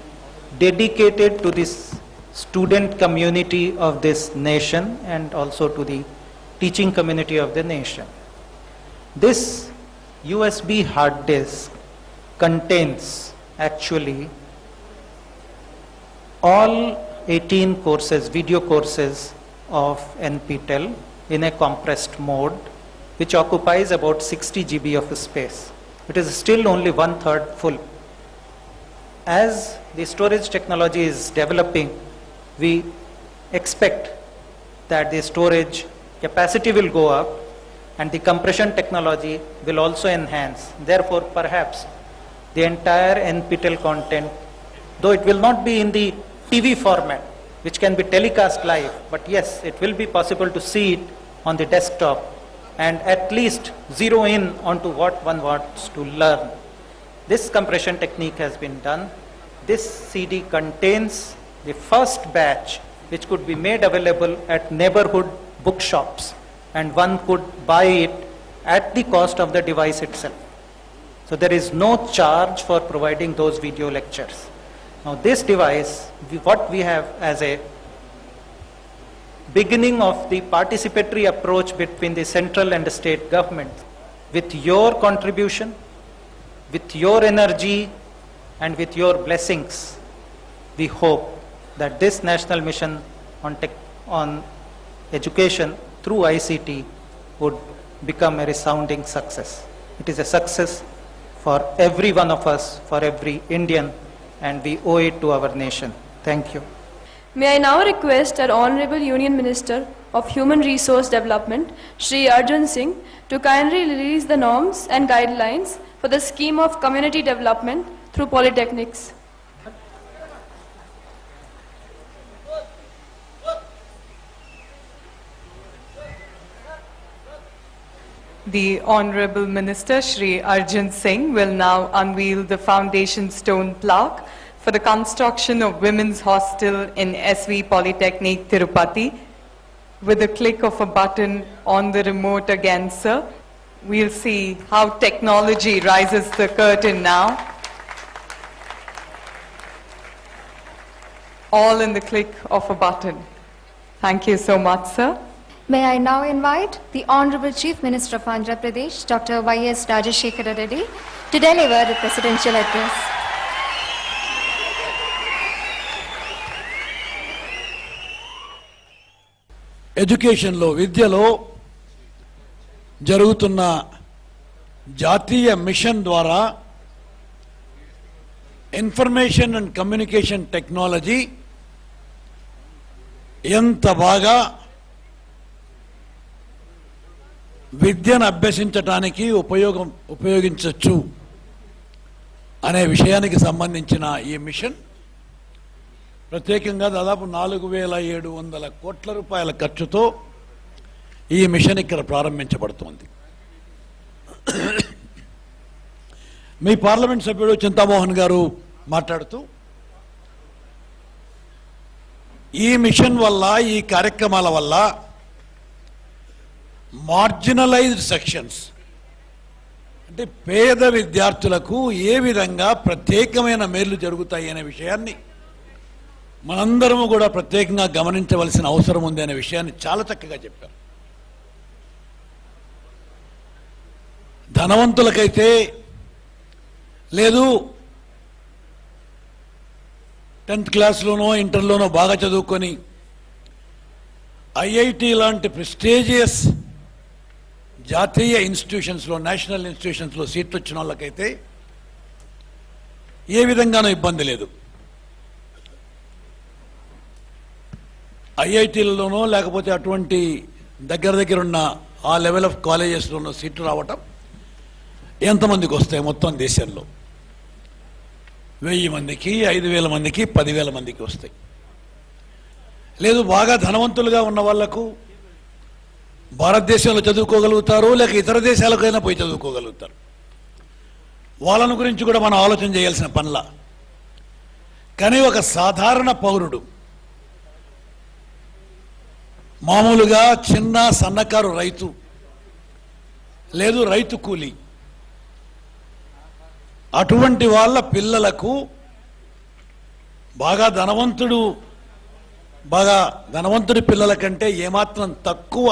dedicated to this student community of this nation and also to the teaching community of the nation. This USB hard disk contains actually all 18 courses, video courses of NPTEL in a compressed mode, which occupies about 60 GB of space. It is still only 1/3 full. As the storage technology is developing, we expect that the storage capacity will go up and the compression technology will also enhance. Therefore, perhaps the entire NPTEL content, though it will not be in the TV format, which can be telecast live, but yes, it will be possible to see it on the desktop and at least zero in onto what one wants to learn. This compression technique has been done. This CD contains the first batch which could be made available at neighborhood bookshops, and one could buy it at the cost of the device itself. So there is no charge for providing those video lectures. Now this device, what we have as a beginning of the participatory approach between the central and the state government, with your contribution, with your energy and with your blessings, we hope that this national mission on education through ICT would become a resounding success. It is a success for every one of us, for every Indian, and we owe it to our nation. Thank you. May I now request our Honorable Union Minister of Human Resource Development, Shri Arjun Singh, to kindly release the norms and guidelines for the scheme of community development through polytechnics. The Honorable Minister Shri Arjun Singh will now unveil the foundation stone plaque for the construction of Women's Hostel in SV Polytechnic, Tirupati. With a click of a button on the remote again, sir, we'll see how technology rises the curtain now. All in the click of a button. Thank you so much, sir. May I now invite the Honorable Chief Minister of Andhra Pradesh, Dr. Y.S. Rajashekara Reddy, to deliver the presidential address. ఎడ్యుకేషన్లో విద్యలో జరుగుతున్న జాతీయ machine ద్వారా information and communication technology ఎంత బాగా విద్యను అభ్యసించడానికి ఉపయోగించవచ్చు అనే విషయానికి సంబంధించిన ఈ మిషన్ ప్రత్యేకంగా దాదాపు 4,700 కోట్ల రూపాయల ఖర్చుతో ఈ మిషన్ ఇక్కడ ప్రారంభించబడుతోంది. మీ పార్లమెంట్ సభ్యుడు చింతామోహన్ గారు మాట్లాడుతూ ఈ మిషన్ వల్ల, ఈ కార్యక్రమాల వల్ల మార్జినలైజ్డ్ సెక్షన్స్ అంటే పేద విద్యార్థులకు ఏ విధంగా ప్రత్యేకమైన మేలు జరుగుతాయి అనే విషయాన్ని మనందరము కూడా ప్రత్యేకంగా గమనించవలసిన అవసరం ఉంది అనే విషయాన్ని చాలా చక్కగా చెప్పారు. ధనవంతులకైతే లేదు 10th క్లాస్లోనో ఇంటర్లోనో బాగా చదువుకొని ఐఐటి లాంటి ప్రెస్టీజియస్ జాతీయ ఇన్స్టిట్యూషన్స్లో, నేషనల్ ఇన్స్టిట్యూషన్స్లో సీట్లు వచ్చిన వాళ్ళకైతే ఏ విధంగానూ ఇబ్బంది లేదు. ఐఐటీలలోనో లేకపోతే అటువంటి దగ్గర ఉన్న ఆ లెవెల్ ఆఫ్ కాలేజెస్లోనో సీట్లు రావటం ఎంతమందికి వస్తాయి? మొత్తం దేశంలో 1000 మందికి, 5000 మందికి, 10,000 మందికి వస్తాయి. లేదు బాగా ధనవంతులుగా ఉన్న వాళ్లకు భారతదేశంలో చదువుకోగలుగుతారు, లేక ఇతర దేశాలకైనా పోయి చదువుకోగలుగుతారు. వాళ్ళని గురించి కూడా మనం ఆలోచన చేయాల్సిన పనిలా. కానీ ఒక సాధారణ పౌరుడు, మామూలుగా చిన్న సన్నకారు రైతు, లేదు రైతు కూలి, అటువంటి వాళ్ళ పిల్లలకు బాగా ధనవంతుడి పిల్లల కంటే ఏమాత్రం తక్కువ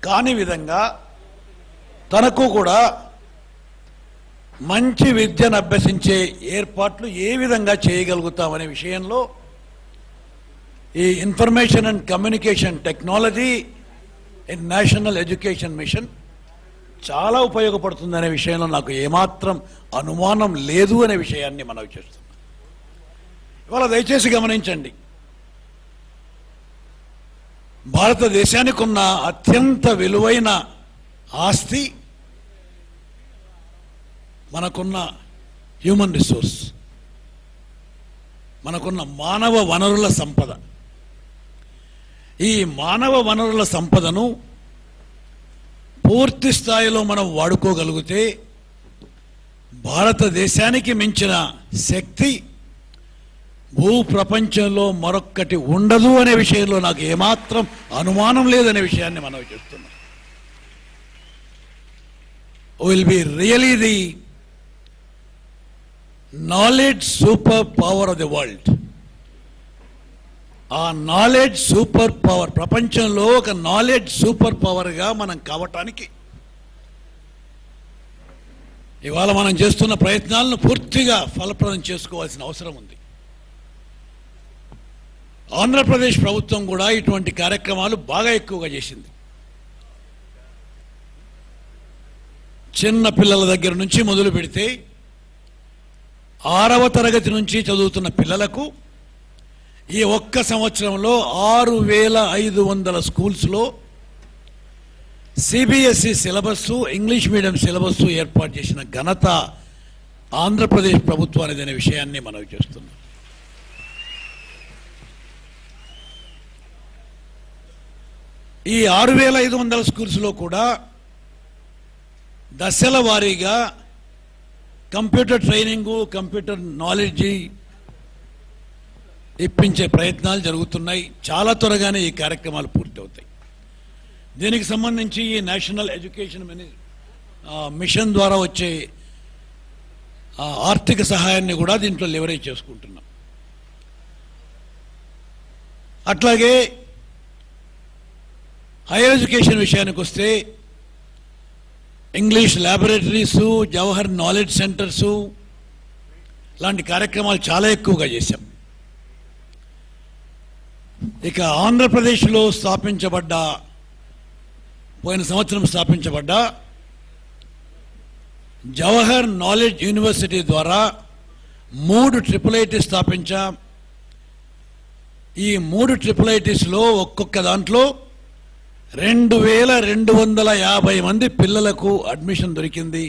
కాని విధంగా తనకు కూడా మంచి విద్యను అభ్యసించే ఏర్పాట్లు ఏ విధంగా చేయగలుగుతామనే విషయంలో ఈ information and communication technology in national education mission చాలా ఉపయోగపడుతుందనే విషయంలో నాకు ఏమాత్రం అనుమానం లేదు అనే విషయాన్ని మనవి చేస్తున్నాం. ఇవాళ దయచేసి గమనించండి, భారతదేశానికి ఉన్న అత్యంత విలువైన ఆస్తి మనకున్న హ్యూమన్ రిసోర్స్, మనకున్న మానవ వనరుల సంపద. ఈ మానవ వనరుల సంపదను పూర్తి స్థాయిలో మనం వాడుకోగలిగితే భారతదేశానికి మించిన శక్తి భూప్రపంచంలో మరొక్కటి ఉండదు అనే విషయంలో నాకు ఏమాత్రం అనుమానం లేదనే విషయాన్ని మనం చెప్తున్నాం. Will be really the knowledge super power of the world. ఆ నాలెడ్జ్ సూపర్ పవర్, ప్రపంచంలో ఒక నాలెడ్జ్ సూపర్ పవర్గా మనం కావటానికి ఇవాళ మనం చేస్తున్న ప్రయత్నాలను పూర్తిగా ఫలప్రదం చేసుకోవాల్సిన అవసరం ఉంది. ఆంధ్రప్రదేశ్ ప్రభుత్వం కూడా ఇటువంటి కార్యక్రమాలు బాగా ఎక్కువగా చేసింది. చిన్న పిల్లల దగ్గర నుంచి మొదలు పెడితే 6వ తరగతి నుంచి చదువుతున్న పిల్లలకు ఈ ఒక్క సంవత్సరంలో 6,500 స్కూల్స్లో CBSE syllabus, English medium syllabus ఏర్పాటు చేసిన ఘనత ఆంధ్రప్రదేశ్ ప్రభుత్వానిది అనే విషయాన్ని మనవి చేస్తున్నాం. ఈ 6,500 స్కూల్స్లో కూడా దశల వారీగా కంప్యూటర్ ట్రైనింగు, కంప్యూటర్ నాలెడ్జి ఇప్పించే ప్రయత్నాలు జరుగుతున్నాయి. చాలా త్వరగానే ఈ కార్యక్రమాలు పూర్తవుతాయి. దీనికి సంబంధించి ఈ నేషనల్ ఎడ్యుకేషన్ మిషన్ ద్వారా వచ్చే ఆర్థిక సహాయాన్ని కూడా దీంట్లో లివరేజ్ చేసుకుంటున్నాం. అట్లాగే హైయర్ ఎడ్యుకేషన్ విషయానికి వస్తే ఇంగ్లీష్ ల్యాబొరేటరీసు, జవహర్ నాలెడ్జ్ సెంటర్సు లాంటి కార్యక్రమాలు చాలా ఎక్కువగా చేశాం. ఇక ఆంధ్రప్రదేశ్లో పోయిన సంవత్సరం స్థాపించబడ్డ జవహర్ నాలెడ్జ్ యూనివర్సిటీ ద్వారా 3 IIIT స్థాపించాం. ఈ 3 IIITsలో ఒక్కొక్క దాంట్లో 2,250 మంది పిల్లలకు అడ్మిషన్ దొరికింది.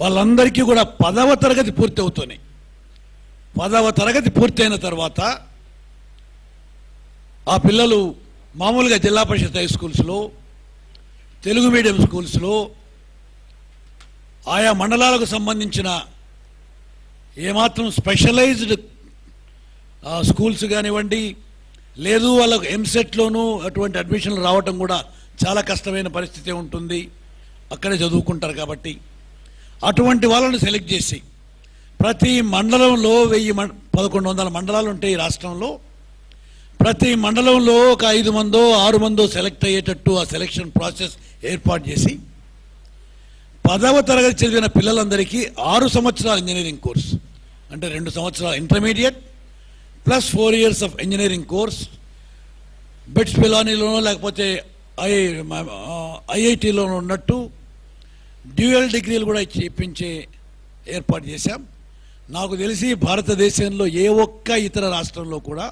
వాళ్ళందరికీ కూడా 10వ తరగతి పూర్తి అవుతున్నాయి. 10వ తరగతి పూర్తయిన తర్వాత ఆ పిల్లలు మామూలుగా జిల్లా పరిషత్ హై స్కూల్స్లో, తెలుగు మీడియం స్కూల్స్లో, ఆయా మండలాలకు సంబంధించిన ఏమాత్రం స్పెషలైజ్డ్ స్కూల్స్ కానివ్వండి, లేదు వాళ్ళకు ఎంసెట్లోనూ అటువంటి అడ్మిషన్లు రావటం కూడా చాలా కష్టమైన పరిస్థితి ఉంటుంది, అక్కడే చదువుకుంటారు కాబట్టి అటువంటి వాళ్ళని సెలెక్ట్ చేసి ప్రతి మండలంలో 1100 మండలాలు ఉంటాయి ఈ రాష్ట్రంలో. ప్రతి మండలంలో ఒక 5 మందో 6 మందో సెలెక్ట్ అయ్యేటట్టు ఆ సెలెక్షన్ ప్రాసెస్ ఏర్పాటు చేసి 10వ తరగతి చదివిన పిల్లలందరికీ 6 సంవత్సరాల ఇంజనీరింగ్ కోర్స్, అంటే 2 సంవత్సరాల intermediate plus 4 years of engineering course BITS పిలానీలోనో లేకపోతే ఐఐటీలోనూ ఉన్నట్టు డ్యూయల్ డిగ్రీలు కూడా ఇప్పించే ఏర్పాటు చేశాం. నాకు తెలిసి భారతదేశంలో ఏ ఒక్క ఇతర రాష్ట్రంలో కూడా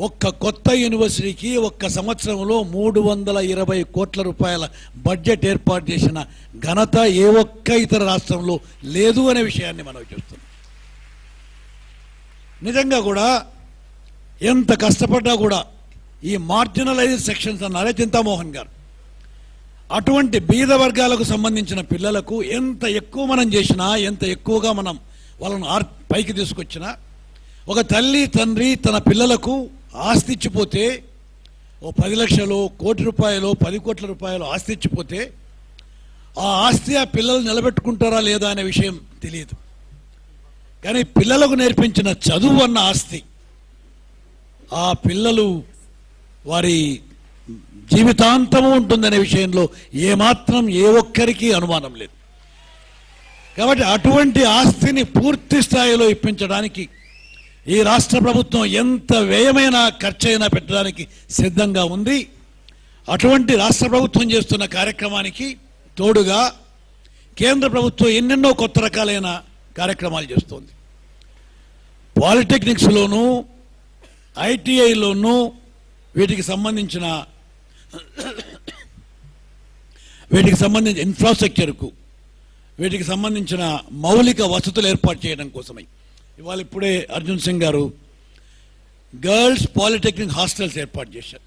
ఒక్క కొత్త యూనివర్సిటీకి ఒక్క సంవత్సరంలో 320 కోట్ల రూపాయల బడ్జెట్ ఏర్పాటు చేసిన ఘనత ఏ ఒక్క ఇతర రాష్ట్రంలో లేదు అనే విషయాన్ని మనం చూస్తున్నాం. నిజంగా కూడా ఎంత కష్టపడ్డా కూడా ఈ మార్జినలైజ్డ్ సెక్షన్స్ అన్నారే చింతామోహన్ గారు, అటువంటి బీద వర్గాలకు సంబంధించిన పిల్లలకు ఎంత ఎక్కువ మనం చేసినా, ఎంత ఎక్కువగా మనం వాళ్ళను పైకి తీసుకొచ్చినా, ఒక తల్లి తండ్రి తన పిల్లలకు ఆస్తి ఇచ్చిపోతే, ఓ 10 లక్షలు, కోటి రూపాయలు, 10 కోట్ల రూపాయలు ఆస్తి ఇచ్చిపోతే ఆ ఆస్తి ఆ పిల్లలు నిలబెట్టుకుంటారా లేదా అనే విషయం తెలియదు. కానీ పిల్లలకు నేర్పించిన చదువు అన్న ఆస్తి ఆ పిల్లలు వారి జీవితాంతము ఉంటుందనే విషయంలో ఏమాత్రం ఏ ఒక్కరికి అనుమానం లేదు. కాబట్టి అటువంటి ఆస్తిని పూర్తి స్థాయిలో ఇప్పించడానికి ఈ రాష్ట్ర ప్రభుత్వం ఎంత వ్యయమైనా ఖర్చైనా పెట్టడానికి సిద్ధంగా ఉంది. అటువంటి రాష్ట్ర ప్రభుత్వం చేస్తున్న కార్యక్రమానికి తోడుగా కేంద్ర ప్రభుత్వం ఎన్నెన్నో కొత్త రకాలైన కార్యక్రమాలు చేస్తోంది. పాలిటెక్నిక్స్లోనూ ఐటీఐలోనూ వీటికి సంబంధించిన ఇన్ఫ్రాస్ట్రక్చర్కు, వీటికి సంబంధించిన మౌలిక వసతులు ఏర్పాటు చేయడం కోసమై ఇవాళ ఇప్పుడే అర్జున్ సింగ్ గారు గర్ల్స్ పాలిటెక్నిక్ హాస్టల్స్ ఏర్పాటు చేశారు.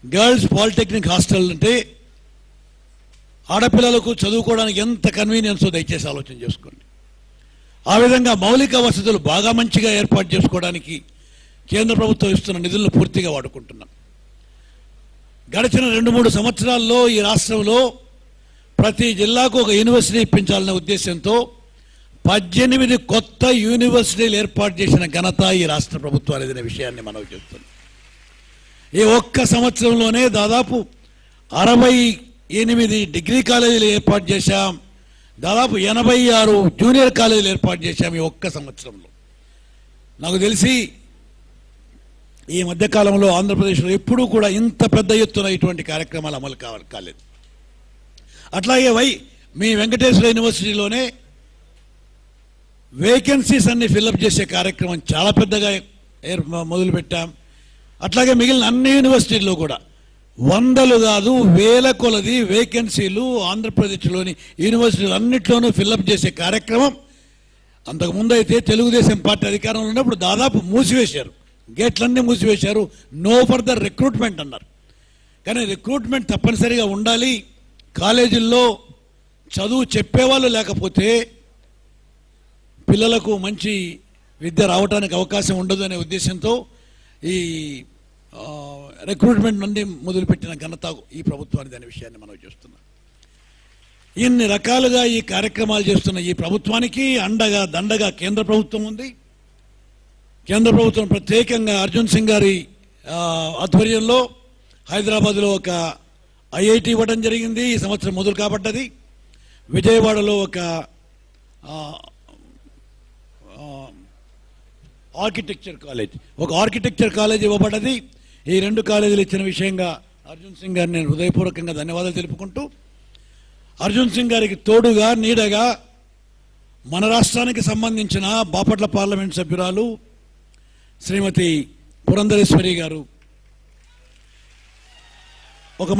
గర్ల్స్ పాలిటెక్నిక్ హాస్టల్ అంటే ఆడపిల్లలకు చదువుకోవడానికి ఎంత కన్వీనియన్సో దయచేసి ఆలోచన చేసుకోండి. ఆ విధంగా మౌలిక వసతులు బాగా మంచిగా ఏర్పాటు చేసుకోవడానికి కేంద్ర ప్రభుత్వం ఇస్తున్న నిధులను పూర్తిగా వాడుకుంటున్నాం. గడిచిన 2-3 సంవత్సరాల్లో ఈ రాష్ట్రంలో ప్రతి జిల్లాకు ఒక యూనివర్సిటీ ఇప్పించాలనే ఉద్దేశంతో 18 కొత్త యూనివర్సిటీలు ఏర్పాటు చేసిన ఘనత ఈ రాష్ట్ర ప్రభుత్వానికి అనే విషయాన్ని మనం చెప్తున్నాం. ఈ ఒక్క సంవత్సరంలోనే దాదాపు 68 డిగ్రీ కాలేజీలు ఏర్పాటు చేశాం, దాదాపు 86 జూనియర్ కాలేజీలు ఏర్పాటు చేశాం ఈ ఒక్క సంవత్సరంలో. నాకు తెలిసి ఈ మధ్యకాలంలో ఆంధ్రప్రదేశ్లో ఎప్పుడూ కూడా ఇంత పెద్ద ఎత్తున ఇటువంటి కార్యక్రమాలు అమలు కాలేదు. అట్లాగే మీ వెంకటేశ్వర యూనివర్సిటీలోనే వేకెన్సీస్ అన్ని ఫిల్అప్ చేసే కార్యక్రమం చాలా పెద్దగా మొదలుపెట్టాం. అట్లాగే మిగిలిన అన్ని యూనివర్సిటీల్లో కూడా వందలు కాదు వేల కొలది వేకెన్సీలు ఆంధ్రప్రదేశ్లోని యూనివర్సిటీలు అన్నింటిలోనూ ఫిల్అప్ చేసే కార్యక్రమం అంతకుముందు అయితే తెలుగుదేశం పార్టీ అధికారంలో ఉన్నప్పుడు దాదాపు మూసివేశారు, గేట్లన్నీ మూసివేశారు, నో ఫర్దర్ రిక్రూట్మెంట్ అన్నారు. కానీ రిక్రూట్మెంట్ తప్పనిసరిగా ఉండాలి. కాలేజీల్లో చదువు చెప్పేవాళ్ళు లేకపోతే పిల్లలకు మంచి విద్య రావడానికి అవకాశం ఉండదు అనే ఉద్దేశంతో ఈ రిక్రూట్మెంట్ నుండి మొదలుపెట్టిన ఘనత ఈ ప్రభుత్వానికి అనే విషయాన్ని మనం చూస్తున్నాం. ఇన్ని రకాలుగా ఈ కార్యక్రమాలు చేస్తున్న ఈ ప్రభుత్వానికి అండగా దండగా కేంద్ర ప్రభుత్వం ఉంది. కేంద్ర ప్రభుత్వం ప్రత్యేకంగా అర్జున్ సింగ్ గారి ఆధ్వర్యంలో హైదరాబాద్లో ఒక ఐఐటి ఇవ్వడం జరిగింది, ఈ సంవత్సరం మొదలు కాబడ్డది. విజయవాడలో ఒక ఆర్కిటెక్చర్ కాలేజ్ ఇవ్వబడ్డది. ఈ 2 కాలేజీలు ఇచ్చిన విషయంగా అర్జున్ సింగ్ గారిని నేను హృదయపూర్వకంగా ధన్యవాదాలు తెలుపుకుంటూ, అర్జున్ సింగ్ గారికి తోడుగా నీడగా మన రాష్ట్రానికి సంబంధించిన బాపట్ల పార్లమెంట్ సభ్యురాలు శ్రీమతి పురంధరేశ్వరి గారు ఒక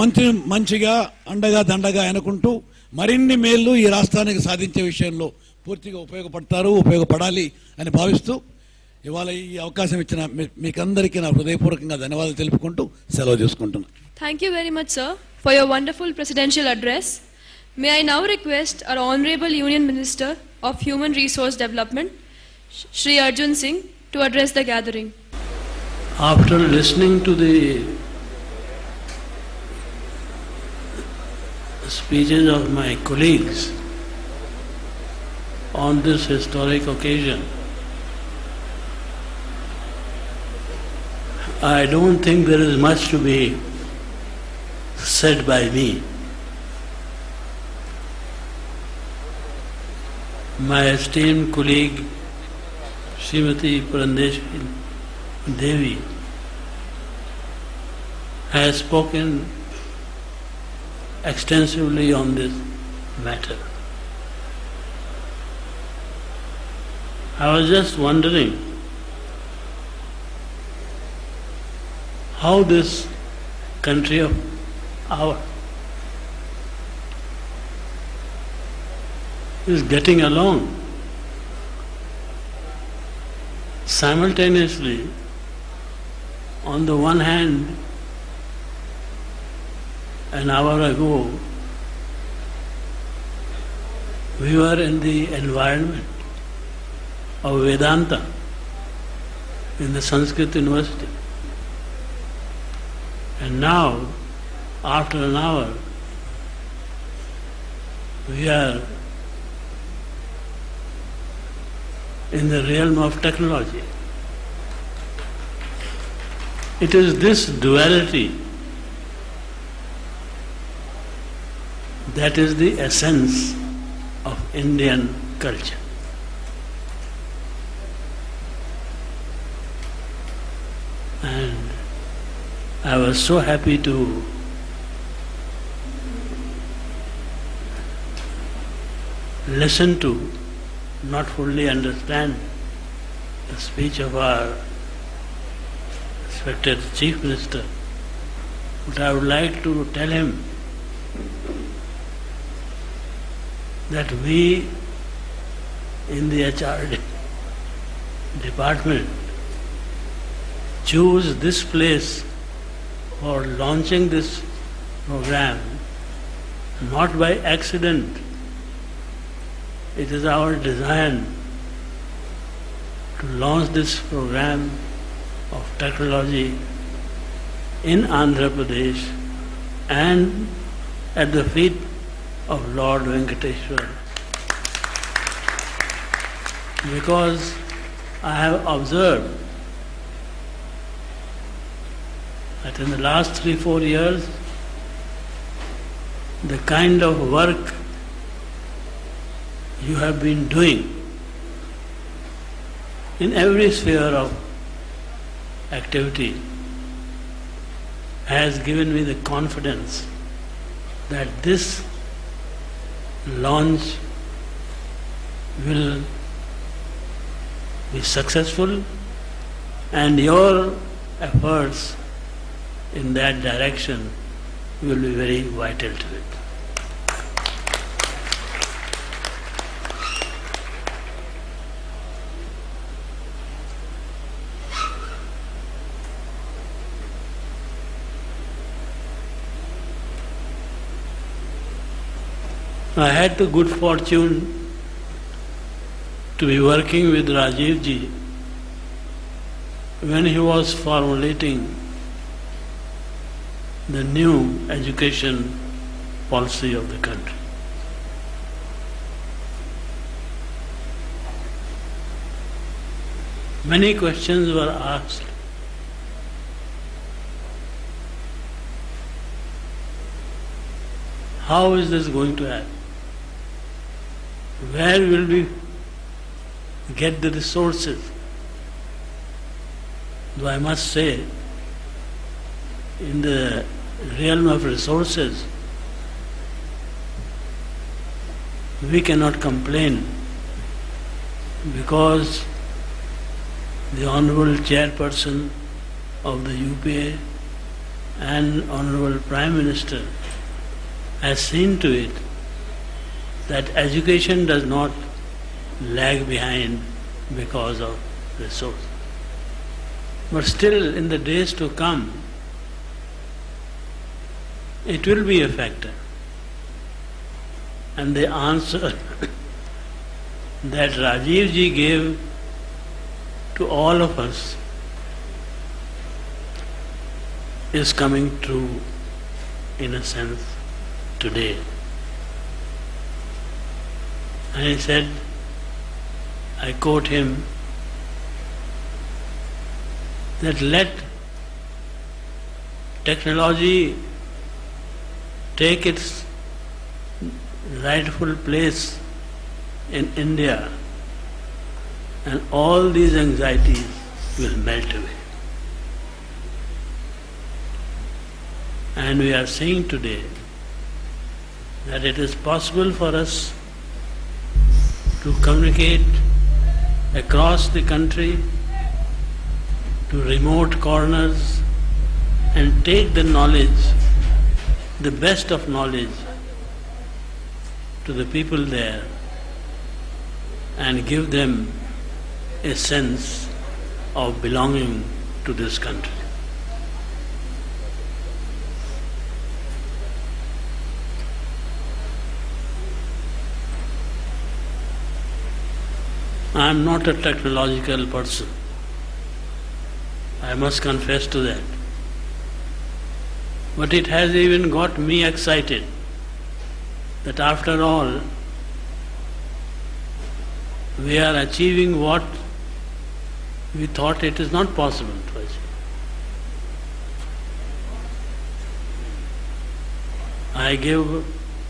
మంచిగా అండగా దండగా అనుకుంటూ మరిన్ని మేళ్లు ఈ రాష్ట్రానికి సాధించే విషయంలో పూర్తిగా ఉపయోగపడాలి అని భావిస్తూ ఇవాళ ఈ అవకాశం ఇచ్చిన మీకందరికీ నా హృదయపూర్వకంగా ధన్యవాదాలు తెలుపుకుంటూ సెలవు తీసుకుంటున్నాను. Thank you very much, sir, for your wonderful presidential address. May I now request our Honorable Union Minister of Human Resource Development, Shri Arjun Singh, to address the gathering. After listening to the speeches of my colleagues on this historic occasion, I don't think there is much to be said by me. My esteemed colleague Srimati Purandeshi Devi has spoken extensively on this matter. I was just wondering how this country of ours is getting along. Simultaneously, on the one hand, an hour ago, we were in the environment of Vedanta in the Sanskrit University. And now, after an hour, we are in the realm of technology. It is this duality that is the essence of Indian culture. And I was so happy to listen to, not fully understand, the speech of our respected Chief Minister. But I would like to tell him that we in the HR department choose this place for launching this program not by accident. It is our design to launch this program of technology in Andhra Pradesh and at the feet of Lord Venkateshwar. Because I have observed that in the last 3-4 years, the kind of work you have been doing in every sphere of activity has given me the confidence that this launch will be successful, and your efforts in that direction will be very vital to it. I had the good fortune to be working with Rajiv ji when he was formulating the new education policy of the country. Many questions were asked. How is this going to happen? Where will we get the resources? Though I must say, in the realm of resources, we cannot complain, because the Honorable Chairperson of the UPA and Honorable Prime Minister has seen to it that education does not lag behind because of resources. But still, in the days to come, it will be a factor. And the answer that Rajiv ji gave to all of us is coming true in a sense today. And he said, I quote him, that let technology take its rightful place in India and all these anxieties will melt away. And we are seeing today that it is possible for us to communicate across the country to remote corners and take the knowledge, the best of knowledge, to the people there and give them a sense of belonging to this country. I am not a technological person. I must confess to that. But it has even got me excited that after all, we are achieving what we thought it is not possible to achieve. I give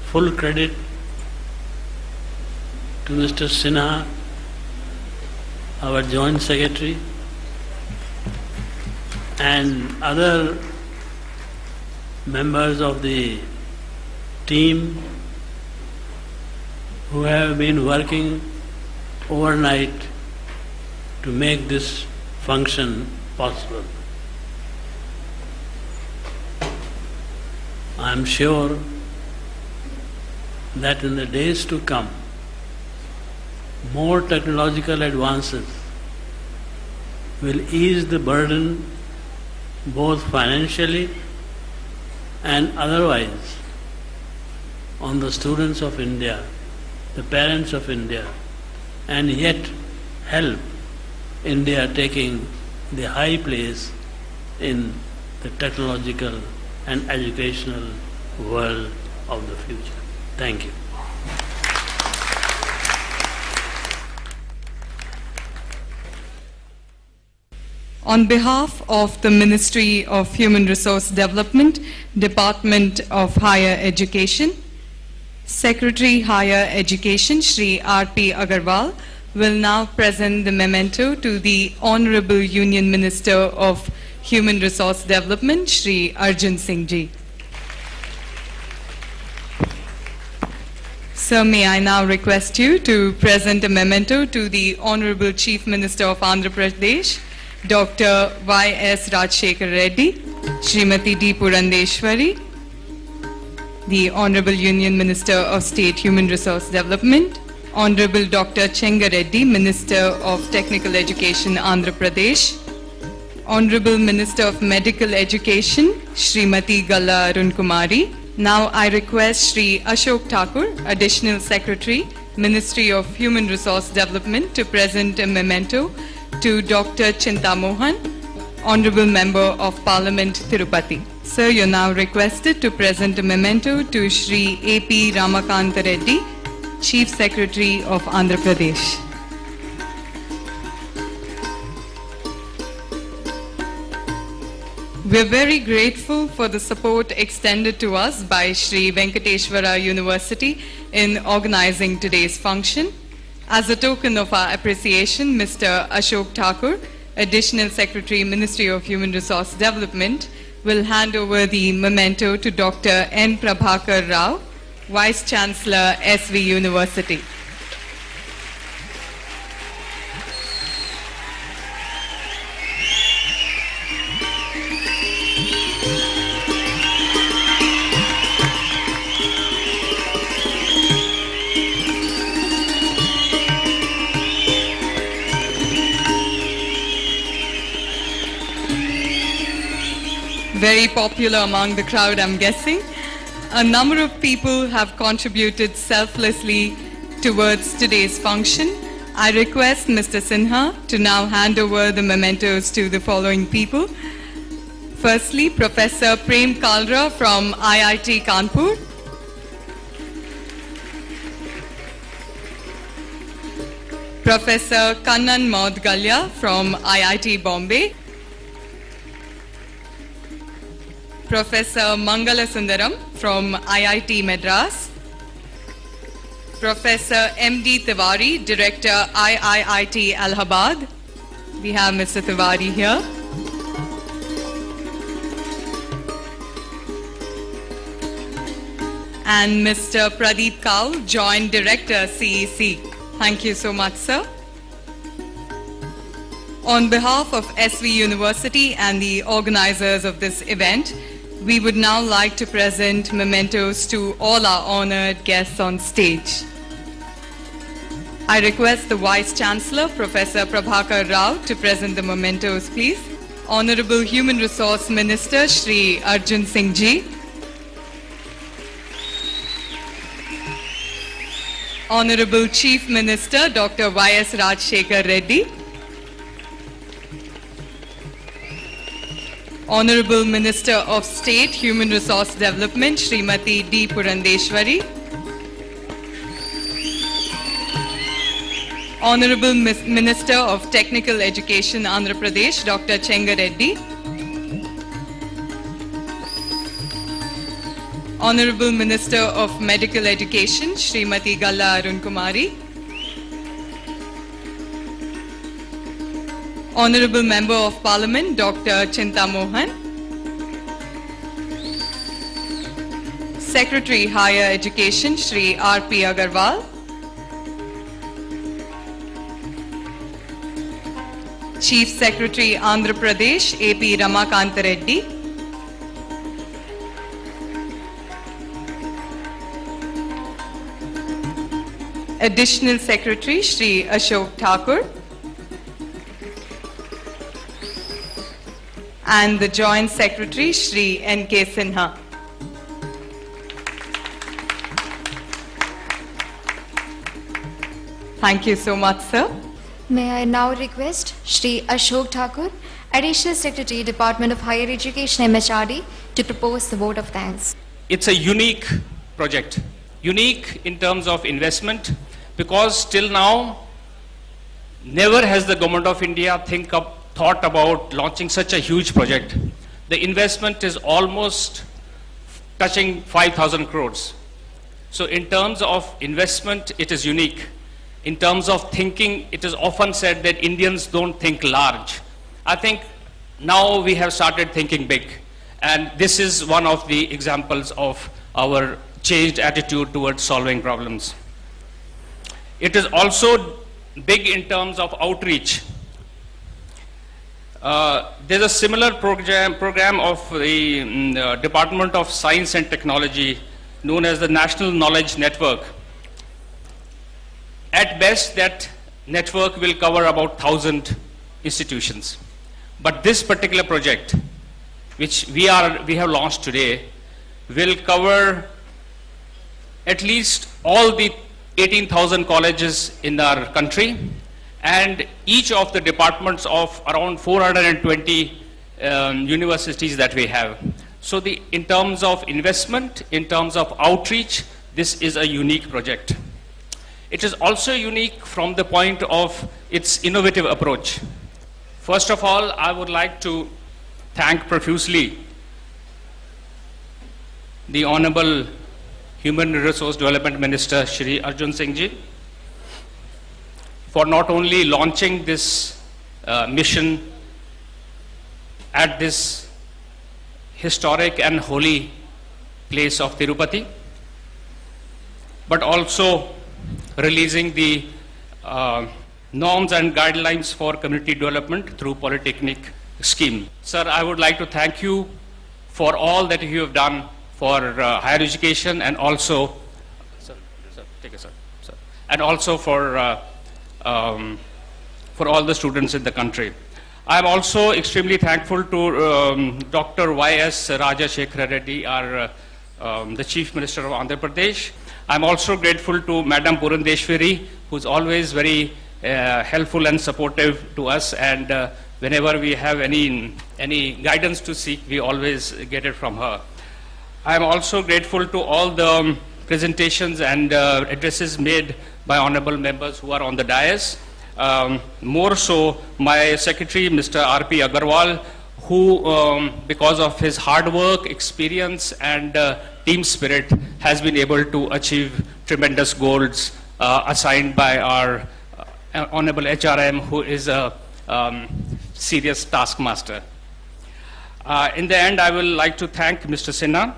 full credit to Mr. Sinha, our Joint Secretary, and other members of the team who have been working overnight to make this function possible. I am sure that in the days to come, more technological advances will ease the burden both financially and otherwise on the students of India, the parents of India, and yet help India taking the high place in the technological and educational world of the future. Thank you. On behalf of the Ministry of Human Resource Development, Department of Higher Education, Secretary Higher Education, Shri R.P. Agarwal, will now present the memento to the Honorable Union Minister of Human Resource Development, Shri Arjun Singh Ji. Sir, may I now request you to present a memento to the Honorable Chief Minister of Andhra Pradesh, Dr. Y.S. Rajshekhar Reddy, Srimati D. Purandeshwari, the Honorable Union Minister of State Human Resource Development, Honorable Dr. Chenga Reddy, Minister of Technical Education, Andhra Pradesh, Honorable Minister of Medical Education, Srimati Galla Arun Kumari. Now I request Shri Ashok Thakur, Additional Secretary, Ministry of Human Resource Development, to present a memento to Dr. Chinta Mohan, Honorable Member of Parliament, Tirupati. Sir, you are now requested to present a memento to Shri A.P. Ramakanta Reddy, Chief Secretary of Andhra Pradesh. We are very grateful for the support extended to us by Shri Venkateshwara University in organizing today's function. As a token of our appreciation, Mr. Ashok Thakur, Additional Secretary, Ministry of Human Resource Development, will hand over the memento to Dr. N. Prabhakar Rao, Vice Chancellor, SV University. Very popular among the crowd, I'm guessing. A number of people have contributed selflessly towards today's function. I request Mr. Sinha to now hand over the mementos to the following people. Firstly, Professor Prem Kalra from IIT Kanpur. Professor Kannan Maudgalya from IIT Bombay. Professor Mangala Sundaram from IIT Madras. Professor M.D. Tiwari, Director IIT Allahabad. We have Mr. Tiwari here. And Mr. Pradeep Kaul, Joint Director CEC. Thank you so much, sir. On behalf of SV University and the organizers of this event, we would now like to present mementos to all our honored guests on stage. I request the Vice Chancellor, Professor Prabhakar Rao, to present the mementos, please. Honorable Human Resource Minister, Shri Arjun Singh Ji. Honorable Chief Minister, Dr. Y.S. Rajshekhar Reddy. Honorable Minister of State, Human Resource Development, Srimati D. Purandeshwari. Honorable Minister of Technical Education, Andhra Pradesh, Dr. Chenga Reddy. Honorable Minister of Medical Education, Srimati Galla Arun Kumari. Honorable Member of Parliament, Dr. Chinta Mohan. Secretary Higher Education, Shri R.P. Agarwal. Chief Secretary, Andhra Pradesh, A.P. Ramakanta Reddy. Additional Secretary, Shri Ashok Thakur. And the Joint Secretary, Shri N.K. Sinha. Thank you so much, sir. May I now request Shri Ashok Thakur, Additional Secretary, Department of Higher Education, MHRD, to propose the vote of thanks. It's a unique project. Unique in terms of investment, because till now, never has the Government of India thought about launching such a huge project. The investment is almost touching 5,000 crores. So in terms of investment, it is unique. In terms of thinking, it is often said that Indians don't think large. I think now we have started thinking big. And this is one of the examples of our changed attitude towards solving problems. It is also big in terms of outreach. There's a similar program of the Department of Science and Technology known as the National Knowledge Network. At best, that network will cover about 1,000 institutions. But this particular project, which we have launched today, will cover at least all the 18,000 colleges in our country and each of the departments of around 420 universities that we have. So in terms of investment, in terms of outreach, this is a unique project. It is also unique from the point of its innovative approach. First of all, I would like to thank profusely the Honorable Human Resource Development Minister, Shri Arjun Singh Ji, for not only launching this mission at this historic and holy place of Tirupati, but also releasing the norms and guidelines for community development through Polytechnic scheme. Sir, I would like to thank you for all that you have done for higher education and also, and also for all the students in the country. I am also extremely thankful to Dr. Y.S. Rajshekhar Reddy, the Chief Minister of Andhra Pradesh. I am also grateful to Madam Purandeshwari, who is always very helpful and supportive to us, and whenever we have any guidance to seek, we always get it from her. I am also grateful to all the presentations and addresses made by honorable members who are on the dais. More so, my secretary, Mr. R.P. Agarwal, who, because of his hard work, experience, and team spirit, has been able to achieve tremendous goals assigned by our Honorable HRM, who is a serious taskmaster. In the end, I will like to thank Mr. Sinha,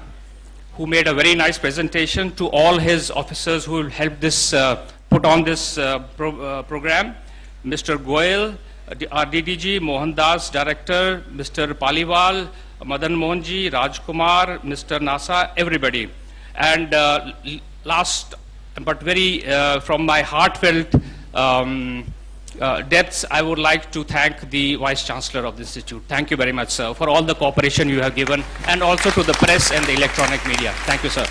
who made a very nice presentation, to all his officers who helped this, put on this program, Mr. Goyal, our DDG, Mohan Das, Director, Mr. Paliwal, Madan Mohanji, Rajkumar, Mr. Nasa, everybody. And last, but very from my heartfelt depths, I would like to thank the Vice Chancellor of the Institute. Thank you very much, sir, for all the cooperation you have given, and also to the press and the electronic media. Thank you, sir.